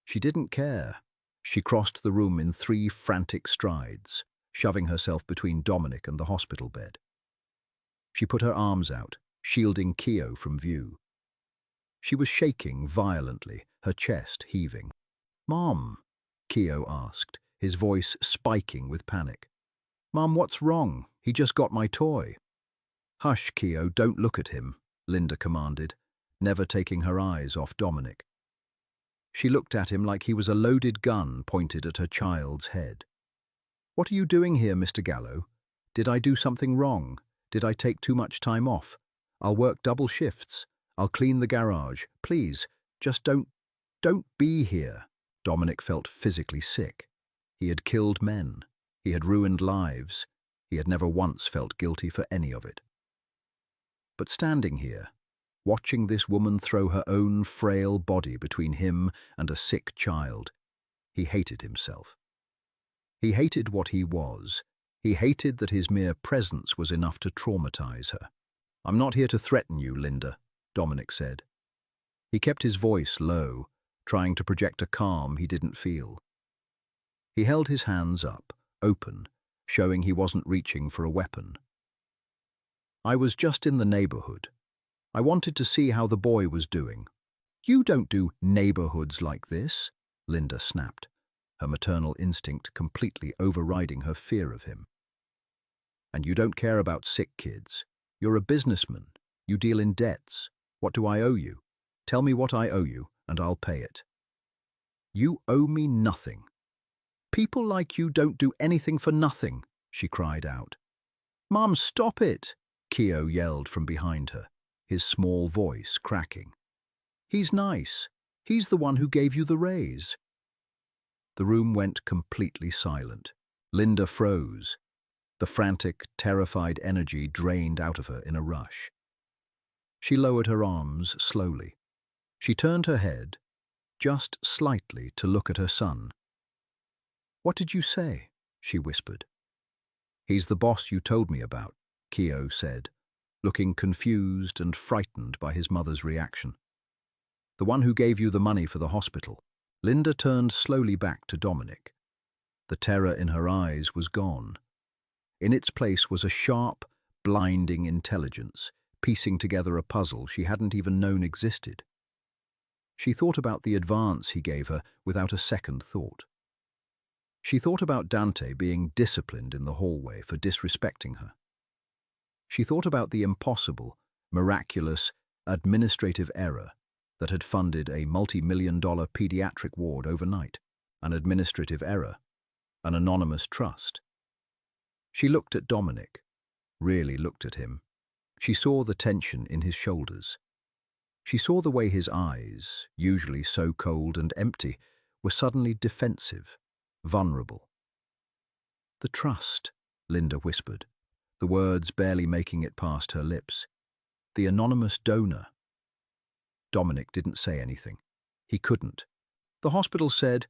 [SPEAKER 1] She didn't care. She crossed the room in 3 frantic strides, shoving herself between Dominic and the hospital bed. She put her arms out, shielding Keo from view. She was shaking violently, her chest heaving. Mom, Keo asked, his voice spiking with panic. Mom, what's wrong? He just got my toy. Hush, Keo, don't look at him, Linda commanded, never taking her eyes off Dominic. She looked at him like he was a loaded gun pointed at her child's head. What are you doing here, Mr. Gallo? Did I do something wrong? Did I take too much time off? I'll work double shifts. I'll clean the garage. Please, just don't be here. Dominic felt physically sick. He had killed men. He had ruined lives. He had never once felt guilty for any of it. But standing here, watching this woman throw her own frail body between him and a sick child, he hated himself. He hated what he was. He hated that his mere presence was enough to traumatize her. I'm not here to threaten you, Linda, Dominic said. He kept his voice low, trying to project a calm he didn't feel. He held his hands up, open, showing he wasn't reaching for a weapon. I was just in the neighborhood. I wanted to see how the boy was doing. You don't do neighborhoods like this, Linda snapped, her maternal instinct completely overriding her fear of him. And you don't care about sick kids. You're a businessman. You deal in debts. What do I owe you? Tell me what I owe you, and I'll pay it. You owe me nothing. People like you don't do anything for nothing, she cried out. Mom, stop it, Keo yelled from behind her, his small voice cracking. He's nice. He's the one who gave you the raise. The room went completely silent. Linda froze. The frantic, terrified energy drained out of her in a rush. She lowered her arms slowly. She turned her head, just slightly, to look at her son. "What did you say?" she whispered. "He's the boss you told me about," Keogh said, looking confused and frightened by his mother's reaction. "The one who gave you the money for the hospital." Linda turned slowly back to Dominic. The terror in her eyes was gone. In its place was a sharp, blinding intelligence, piecing together a puzzle she hadn't even known existed. She thought about the advance he gave her without a second thought. She thought about Dante being disciplined in the hallway for disrespecting her. She thought about the impossible, miraculous, administrative error that had funded a multi-million-dollar pediatric ward overnight, an administrative error, an anonymous trust. She looked at Dominic, really looked at him. She saw the tension in his shoulders. She saw the way his eyes, usually so cold and empty, were suddenly defensive, vulnerable. "The trust," Linda whispered, the words barely making it past her lips. "The anonymous donor." Dominic didn't say anything. He couldn't. "The hospital said,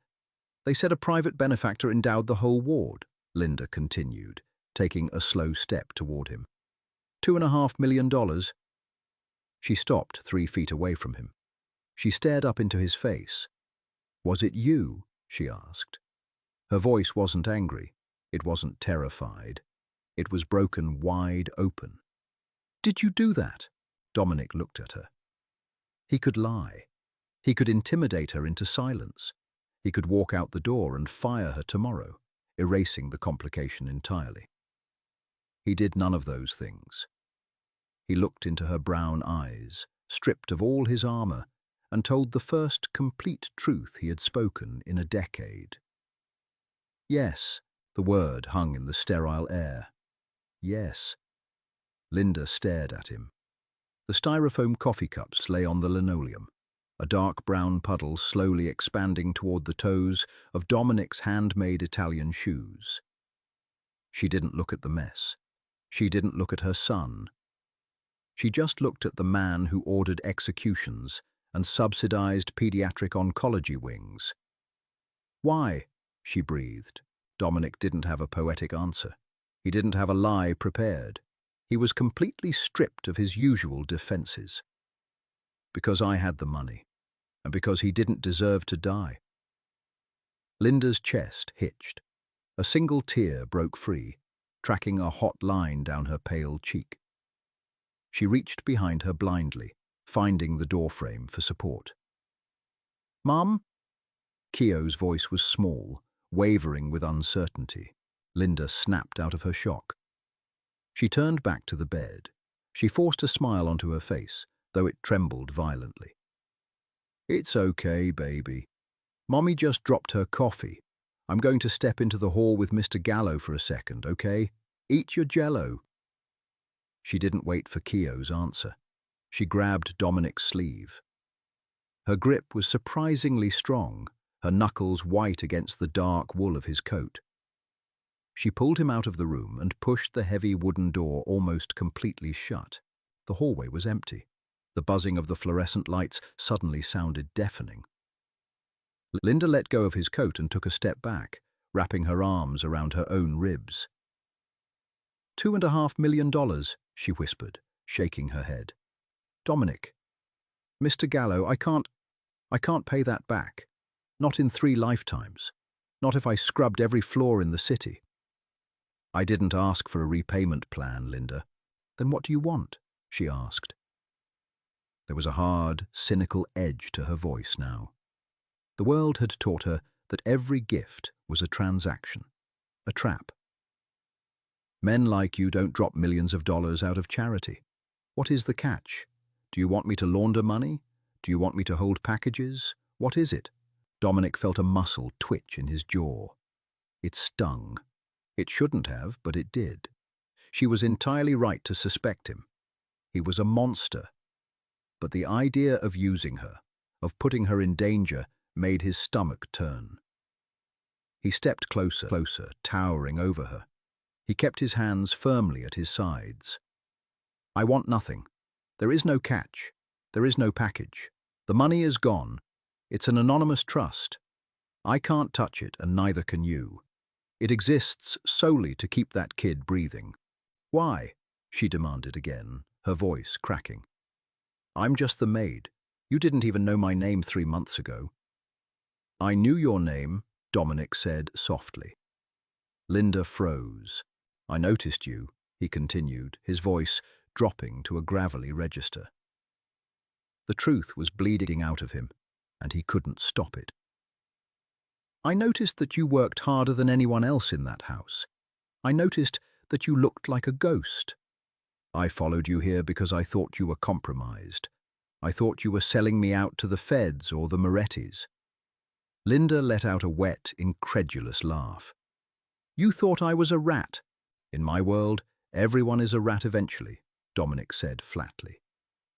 [SPEAKER 1] they said a private benefactor endowed the whole ward," Linda continued, taking a slow step toward him. $2.5 million. She stopped 3 feet away from him. She stared up into his face. "Was it you?" she asked. Her voice wasn't angry. It wasn't terrified. It was broken wide open. "Did you do that?" Dominic looked at her. He could lie. He could intimidate her into silence. He could walk out the door and fire her tomorrow, erasing the complication entirely. He did none of those things. He looked into her brown eyes, stripped of all his armor, and told the first complete truth he had spoken in a decade. "Yes," the word hung in the sterile air. "Yes." Linda stared at him. The styrofoam coffee cups lay on the linoleum, a dark brown puddle slowly expanding toward the toes of Dominic's handmade Italian shoes. She didn't look at the mess. She didn't look at her son. She just looked at the man who ordered executions and subsidized pediatric oncology wings. "Why?" she breathed. Dominic didn't have a poetic answer. He didn't have a lie prepared. He was completely stripped of his usual defenses. "Because I had the money, and because he didn't deserve to die." Linda's chest hitched. A single tear broke free, tracking a hot line down her pale cheek. She reached behind her blindly, finding the doorframe for support. "Mom?" Keogh's voice was small, wavering with uncertainty. Linda snapped out of her shock. She turned back to the bed. She forced a smile onto her face, though it trembled violently. "It's okay, baby. Mommy just dropped her coffee. I'm going to step into the hall with Mr. Gallo for a second, okay? Eat your jello." She didn't wait for Keogh's answer. She grabbed Dominic's sleeve. Her grip was surprisingly strong, her knuckles white against the dark wool of his coat. She pulled him out of the room and pushed the heavy wooden door almost completely shut. The hallway was empty. The buzzing of the fluorescent lights suddenly sounded deafening. Linda let go of his coat and took a step back, wrapping her arms around her own ribs. $2.5 million, she whispered, shaking her head. "Dominic, Mr. Gallo, I can't pay that back. Not in 3 lifetimes. Not if I scrubbed every floor in the city." "I didn't ask for a repayment plan, Linda." "Then what do you want?" she asked. There was a hard, cynical edge to her voice now. The world had taught her that every gift was a transaction, a trap. "Men like you don't drop millions of dollars out of charity. What is the catch? Do you want me to launder money? Do you want me to hold packages? What is it?" Dominic felt a muscle twitch in his jaw. It stung. It shouldn't have, but it did. She was entirely right to suspect him. He was a monster. But the idea of using her, of putting her in danger, made his stomach turn. He stepped closer, towering over her. He kept his hands firmly at his sides. "I want nothing. There is no catch. There is no package. The money is gone. It's an anonymous trust. I can't touch it, and neither can you. It exists solely to keep that kid breathing. Why? She demanded again, her voice cracking. I'm just the maid. You didn't even know my name 3 months ago. I knew your name, Dominic said softly. Linda froze. I noticed you, he continued, his voice dropping to a gravelly register. The truth was bleeding out of him, and he couldn't stop it. I noticed that you worked harder than anyone else in that house. I noticed that you looked like a ghost. I followed you here because I thought you were compromised. I thought you were selling me out to the feds or the Morettis. Linda let out a wet, incredulous laugh. You thought I was a rat. In my world, everyone is a rat eventually, Dominic said flatly.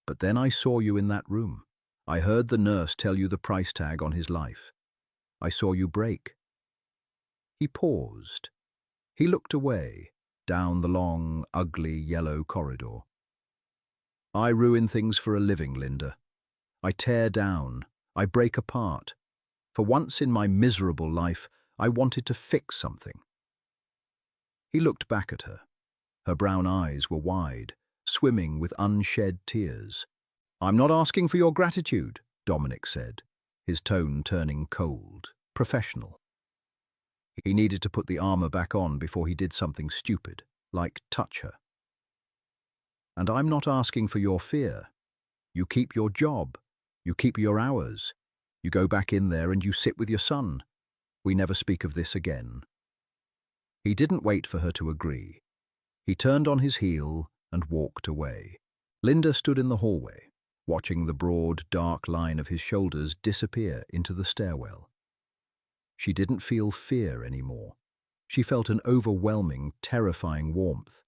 [SPEAKER 1] But then I saw you in that room. I heard the nurse tell you the price tag on his life. I saw you break. He paused. He looked away, down the long, ugly, yellow corridor. I ruin things for a living, Linda. I tear down. I break apart. For once in my miserable life, I wanted to fix something. He looked back at her. Her brown eyes were wide, swimming with unshed tears. I'm not asking for your gratitude, Dominic said, his tone turning cold, professional. He needed to put the armor back on before he did something stupid, like touch her. And I'm not asking for your fear. You keep your job. You keep your hours. You go back in there and you sit with your son. We never speak of this again. He didn't wait for her to agree. He turned on his heel and walked away. Linda stood in the hallway, watching the broad, dark line of his shoulders disappear into the stairwell. She didn't feel fear anymore. She felt an overwhelming, terrifying warmth.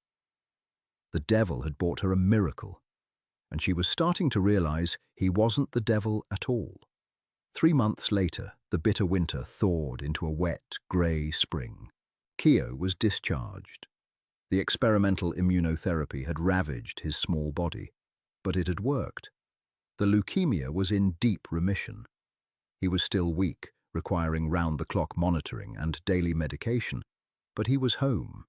[SPEAKER 1] The devil had brought her a miracle, and she was starting to realize he wasn't the devil at all. 3 months later, the bitter winter thawed into a wet, grey spring. Keo was discharged. The experimental immunotherapy had ravaged his small body, but it had worked. The leukemia was in deep remission. He was still weak, requiring round-the-clock monitoring and daily medication, but he was home.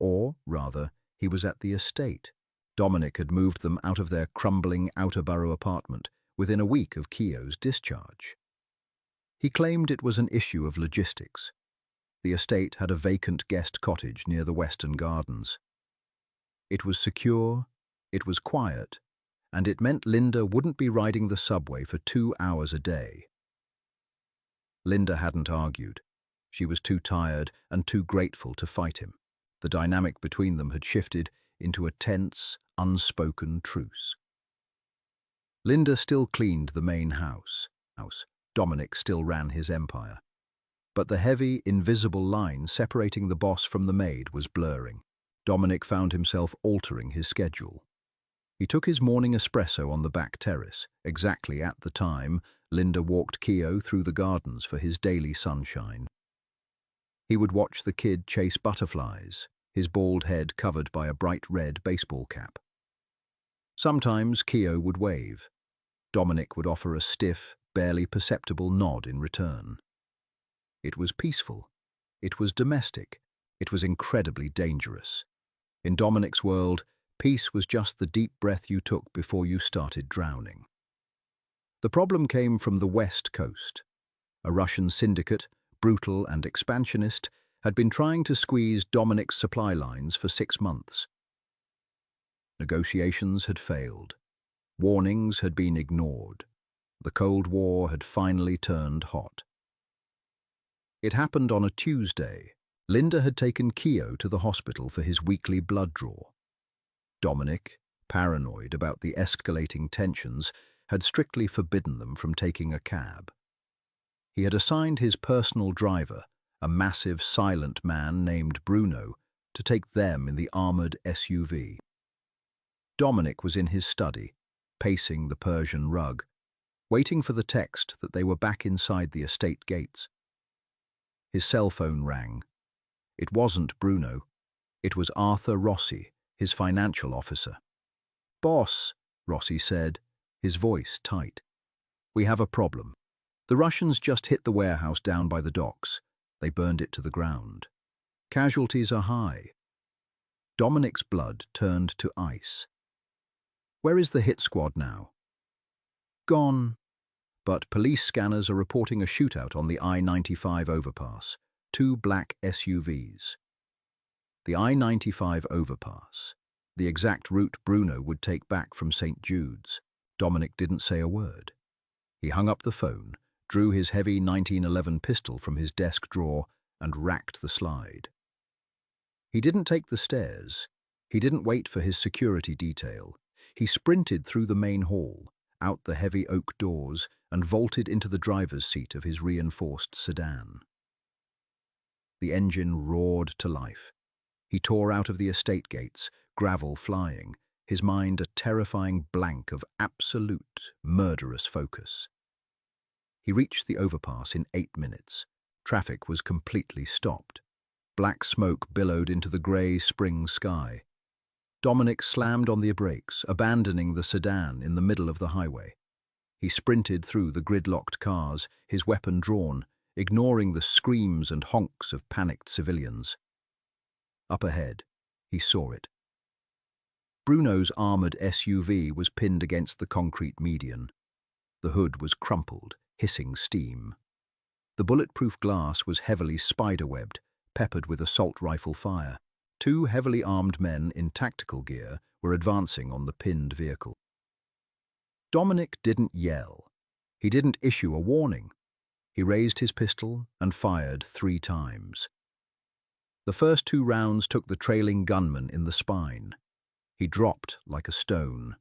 [SPEAKER 1] Or, rather, he was at the estate. Dominic had moved them out of their crumbling outer borough apartment within a week of Keo's discharge. He claimed it was an issue of logistics. The estate had a vacant guest cottage near the Western Gardens. It was secure, it was quiet, and it meant Linda wouldn't be riding the subway for 2 hours a day. Linda hadn't argued. She was too tired and too grateful to fight him. The dynamic between them had shifted into a tense, unspoken truce. Linda still cleaned the main house. Dominic still ran his empire. But the heavy, invisible line separating the boss from the maid was blurring. Dominic found himself altering his schedule. He took his morning espresso on the back terrace, exactly at the time Linda walked Keo through the gardens for his daily sunshine. He would watch the kid chase butterflies, his bald head covered by a bright red baseball cap. Sometimes Keo would wave. Dominic would offer a stiff, barely perceptible nod in return. It was peaceful. It was domestic. It was incredibly dangerous. In Dominic's world, peace was just the deep breath you took before you started drowning. The problem came from the West Coast. A Russian syndicate, brutal and expansionist, had been trying to squeeze Dominic's supply lines for 6 months. Negotiations had failed. Warnings had been ignored. The Cold War had finally turned hot. It happened on a Tuesday. Linda had taken Keo to the hospital for his weekly blood draw. Dominic, paranoid about the escalating tensions, had strictly forbidden them from taking a cab. He had assigned his personal driver, a massive, silent man named Bruno, to take them in the armoured SUV. Dominic was in his study, pacing the Persian rug, waiting for the text that they were back inside the estate gates. His cell phone rang. It wasn't Bruno. It was Arthur Rossi, his financial officer. "Boss," Rossi said, his voice tight. "We have a problem. The Russians just hit the warehouse down by the docks. They burned it to the ground." Casualties are high. Dominic's blood turned to ice. Where is the hit squad now? Gone. But police scanners are reporting a shootout on the I-95 overpass. 2 black SUVs. The I-95 overpass. The exact route Bruno would take back from St. Jude's. Dominic didn't say a word. He hung up the phone, drew his heavy 1911 pistol from his desk drawer, and racked the slide. He didn't take the stairs. He didn't wait for his security detail. He sprinted through the main hall, out the heavy oak doors, and vaulted into the driver's seat of his reinforced sedan. The engine roared to life. He tore out of the estate gates, gravel flying, his mind a terrifying blank of absolute, murderous focus. He reached the overpass in 8 minutes. Traffic was completely stopped. Black smoke billowed into the grey spring sky. Dominic slammed on the brakes, abandoning the sedan in the middle of the highway. He sprinted through the gridlocked cars, his weapon drawn, ignoring the screams and honks of panicked civilians. Up ahead, he saw it. Bruno's armoured SUV was pinned against the concrete median. The hood was crumpled, hissing steam. The bulletproof glass was heavily spiderwebbed, peppered with assault rifle fire. 2 heavily armed men in tactical gear were advancing on the pinned vehicle. Dominic didn't yell. He didn't issue a warning. He raised his pistol and fired 3 times. The first 2 rounds took the trailing gunman in the spine. He dropped like a stone.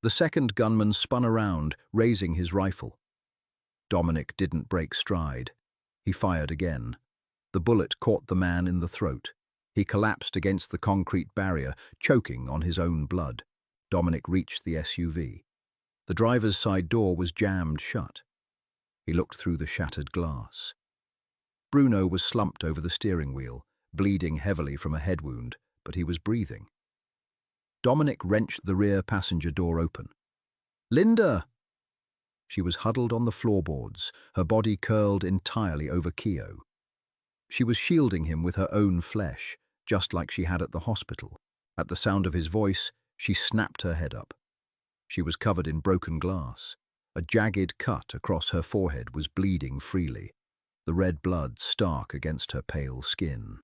[SPEAKER 1] The second gunman spun around, raising his rifle. Dominic didn't break stride. He fired again. The bullet caught the man in the throat. He collapsed against the concrete barrier, choking on his own blood. Dominic reached the SUV. The driver's side door was jammed shut. He looked through the shattered glass. Bruno was slumped over the steering wheel, bleeding heavily from a head wound, but he was breathing. Dominic wrenched the rear passenger door open. "Linda!" She was huddled on the floorboards, her body curled entirely over Keo. She was shielding him with her own flesh, just like she had at the hospital. At the sound of his voice, she snapped her head up. She was covered in broken glass. A jagged cut across her forehead was bleeding freely, the red blood stark against her pale skin.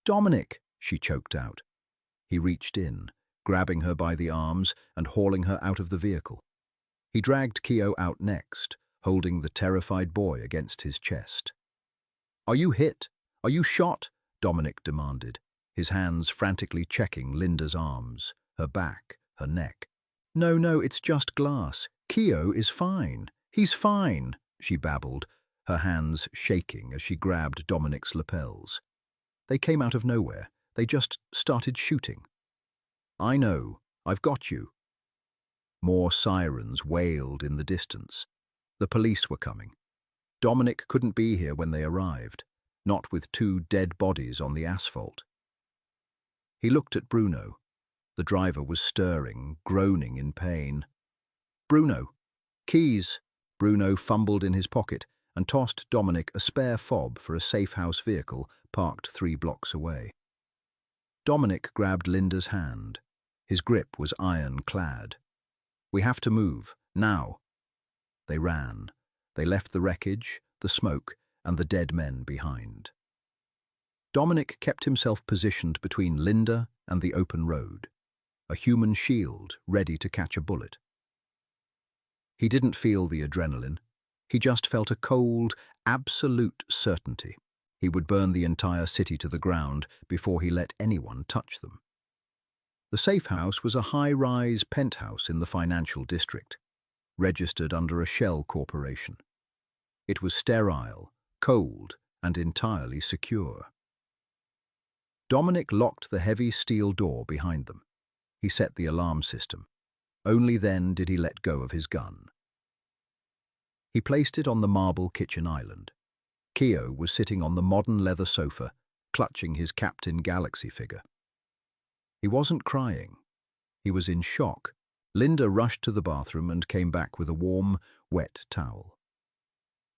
[SPEAKER 1] "Dominic!" she choked out. He reached in, grabbing her by the arms and hauling her out of the vehicle. He dragged Keo out next, holding the terrified boy against his chest. "Are you hit? Are you shot?" Dominic demanded, his hands frantically checking Linda's arms, her back, her neck. No, it's just glass. Keo is fine. He's fine," she babbled, her hands shaking as she grabbed Dominic's lapels. "They came out of nowhere. They just started shooting." "I know. I've got you." More sirens wailed in the distance. The police were coming. Dominic couldn't be here when they arrived, not with 2 dead bodies on the asphalt. He looked at Bruno. The driver was stirring, groaning in pain. "Bruno! Keys!" Bruno fumbled in his pocket and tossed Dominic a spare fob for a safe house vehicle parked 3 blocks away. Dominic grabbed Linda's hand. His grip was ironclad. "We have to move, now." They ran. They left the wreckage, the smoke, and the dead men behind. Dominic kept himself positioned between Linda and the open road, a human shield ready to catch a bullet. He didn't feel the adrenaline. He just felt a cold, absolute certainty. He would burn the entire city to the ground before he let anyone touch them. The safe house was a high-rise penthouse in the financial district, registered under a shell corporation. It was sterile, cold, and entirely secure. Dominic locked the heavy steel door behind them. He set the alarm system. Only then did he let go of his gun. He placed it on the marble kitchen island. Keo was sitting on the modern leather sofa, clutching his Captain Galaxy figure. He wasn't crying. He was in shock. Linda rushed to the bathroom and came back with a warm, wet towel.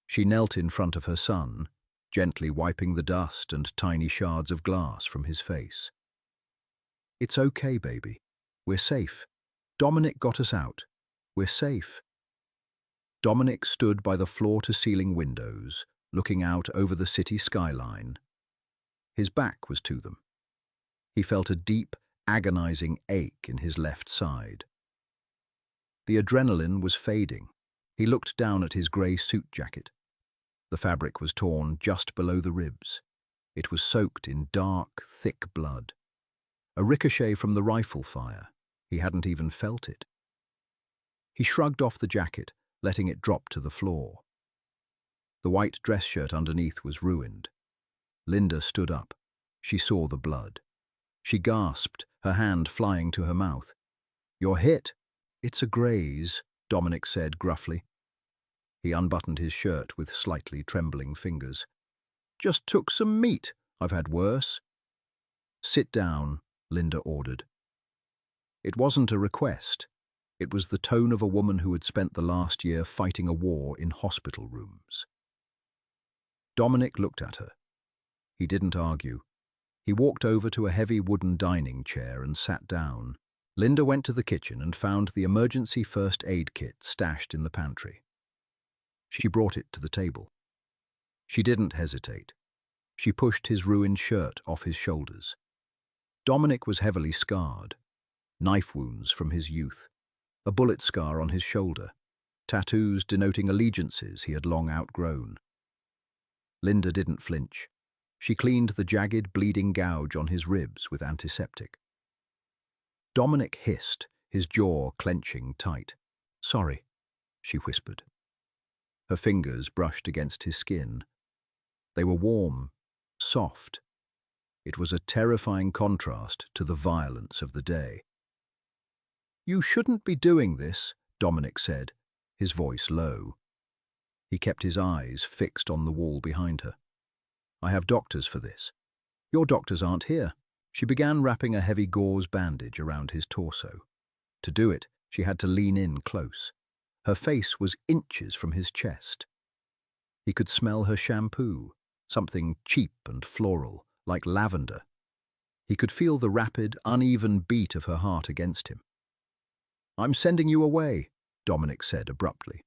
[SPEAKER 1] She knelt in front of her son, gently wiping the dust and tiny shards of glass from his face. "It's okay, baby. We're safe. Dominic got us out. We're safe." Dominic stood by the floor-to-ceiling windows, looking out over the city skyline. His back was to them. He felt a deep, agonizing ache in his left side. The adrenaline was fading. He looked down at his grey suit jacket. The fabric was torn just below the ribs. It was soaked in dark, thick blood. A ricochet from the rifle fire. He hadn't even felt it. He shrugged off the jacket, letting it drop to the floor. The white dress shirt underneath was ruined. Linda stood up. She saw the blood. She gasped, her hand flying to her mouth. "You're hit." "It's a graze," Dominic said gruffly. He unbuttoned his shirt with slightly trembling fingers. "Just took some meat. I've had worse." "Sit down," Linda ordered. It wasn't a request. It was the tone of a woman who had spent the last year fighting a war in hospital rooms. Dominic looked at her. He didn't argue. He walked over to a heavy wooden dining chair and sat down. Linda went to the kitchen and found the emergency first aid kit stashed in the pantry. She brought it to the table. She didn't hesitate. She pushed his ruined shirt off his shoulders. Dominic was heavily scarred. Knife wounds from his youth. A bullet scar on his shoulder. Tattoos denoting allegiances he had long outgrown. Linda didn't flinch. She cleaned the jagged, bleeding gouge on his ribs with antiseptic. Dominic hissed, his jaw clenching tight. "Sorry," she whispered. Her fingers brushed against his skin. They were warm, soft. It was a terrifying contrast to the violence of the day. "You shouldn't be doing this," Dominic said, his voice low. He kept his eyes fixed on the wall behind her. "I have doctors for this." "Your doctors aren't here." She began wrapping a heavy gauze bandage around his torso. To do it, she had to lean in close. Her face was inches from his chest. He could smell her shampoo, something cheap and floral, like lavender. He could feel the rapid, uneven beat of her heart against him. "I'm sending you away," Dominic said abruptly.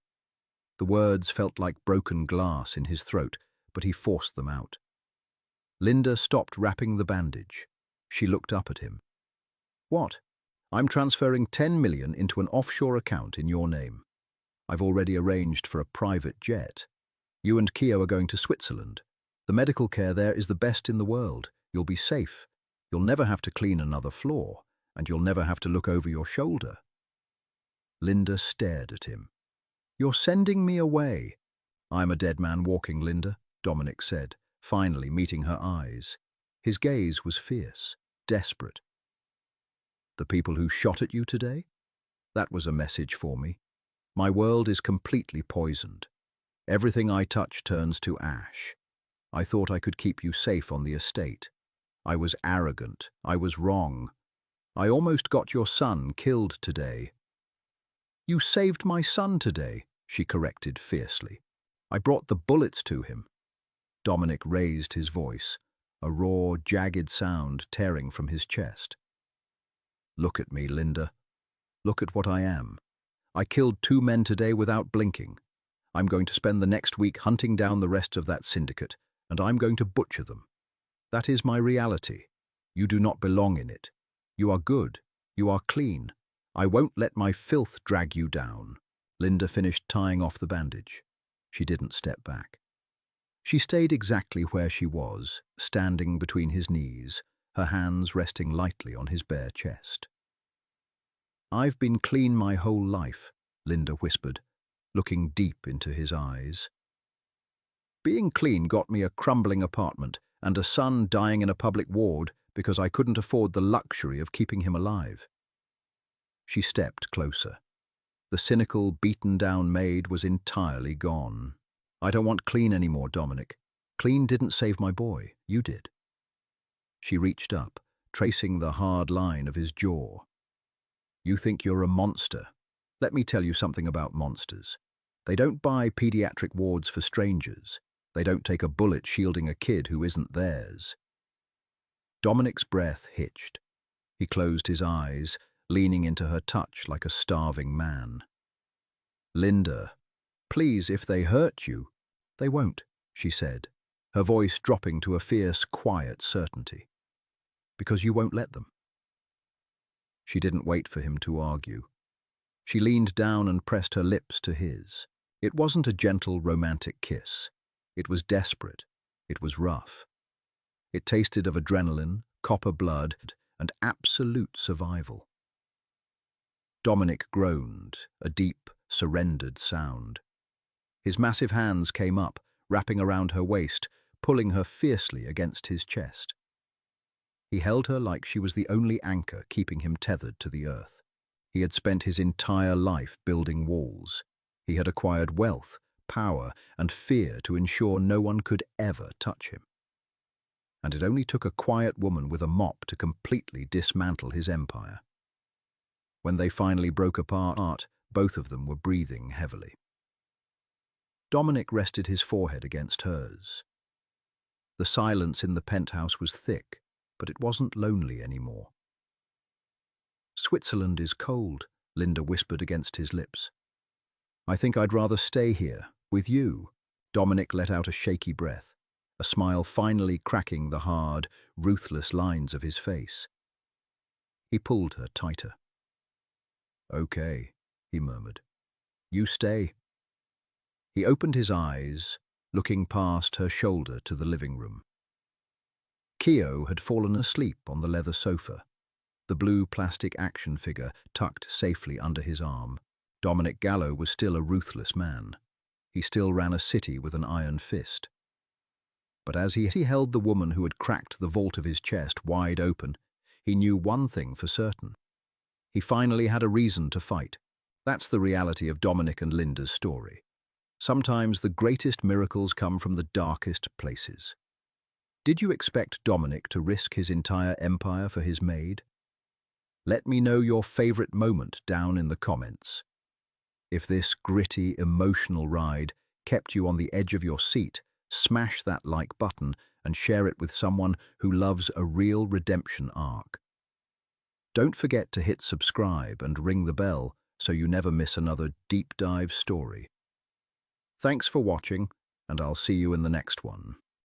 [SPEAKER 1] The words felt like broken glass in his throat, but he forced them out. Linda stopped wrapping the bandage. She looked up at him. "What?" "I'm transferring 10 million into an offshore account in your name. I've already arranged for a private jet. You and Keo are going to Switzerland. The medical care there is the best in the world. You'll be safe. You'll never have to clean another floor, and you'll never have to look over your shoulder." Linda stared at him. "You're sending me away." "I'm a dead man walking, Linda," Dominic said, finally meeting her eyes. His gaze was fierce, desperate. "The people who shot at you today? That was a message for me. My world is completely poisoned. Everything I touch turns to ash. I thought I could keep you safe on the estate. I was arrogant. I was wrong. I almost got your son killed today." "You saved my son today," she corrected fiercely. "I brought the bullets to him." Dominic raised his voice, a raw, jagged sound tearing from his chest. "Look at me, Linda. Look at what I am. I killed 2 men today without blinking. I'm going to spend the next week hunting down the rest of that syndicate, and I'm going to butcher them. That is my reality. You do not belong in it. You are good. You are clean. I won't let my filth drag you down." Linda finished tying off the bandage. She didn't step back. She stayed exactly where she was, standing between his knees, her hands resting lightly on his bare chest. "I've been clean my whole life," Linda whispered, looking deep into his eyes. "Being clean got me a crumbling apartment and a son dying in a public ward because I couldn't afford the luxury of keeping him alive." She stepped closer. The cynical, beaten-down Maid was entirely gone. "I don't want clean anymore, Dominic. Clean didn't save my boy. You did." She reached up, tracing the hard line of his jaw. "You think you're a monster. Let me tell you something about monsters. They don't buy pediatric wards for strangers. They don't take a bullet shielding a kid who isn't theirs. Dominic's breath hitched. He closed his eyes, leaning into her touch like a starving man. "Linda, please, if they hurt you—" "They won't," she said, her voice dropping to a fierce, quiet certainty. "Because you won't let them." She didn't wait for him to argue. She leaned down and pressed her lips to his. It wasn't a gentle, romantic kiss. It was desperate. It was rough. It tasted of adrenaline, copper blood, and absolute survival. Dominic groaned, a deep, surrendered sound. His massive hands came up, wrapping around her waist, pulling her fiercely against his chest. He held her like she was the only anchor keeping him tethered to the earth. He had spent his entire life building walls. He had acquired wealth, power, and fear to ensure no one could ever touch him. And it only took a quiet woman with a mop to completely dismantle his empire. When they finally broke apart, both of them were breathing heavily. Dominic rested his forehead against hers. The silence in the penthouse was thick, but it wasn't lonely anymore. "Switzerland is cold," Linda whispered against his lips. "I think I'd rather stay here, with you." Dominic let out a shaky breath, a smile finally cracking the hard, ruthless lines of his face. He pulled her tighter. "Okay," he murmured. "You stay." He opened his eyes, looking past her shoulder to the living room. Keo had fallen asleep on the leather sofa, the blue plastic action figure tucked safely under his arm. Dominic Gallo was still a ruthless man. He still ran a city with an iron fist. But as he held the woman who had cracked the vault of his chest wide open, he knew one thing for certain. He finally had a reason to fight. That's the reality of Dominic and Linda's story. Sometimes the greatest miracles come from the darkest places. Did you expect Dominic to risk his entire empire for his maid? Let me know your favorite moment down in the comments. If this gritty, emotional ride kept you on the edge of your seat, smash that like button and share it with someone who loves a real redemption arc. Don't forget to hit subscribe and ring the bell so you never miss another deep dive story. Thanks for watching, and I'll see you in the next one.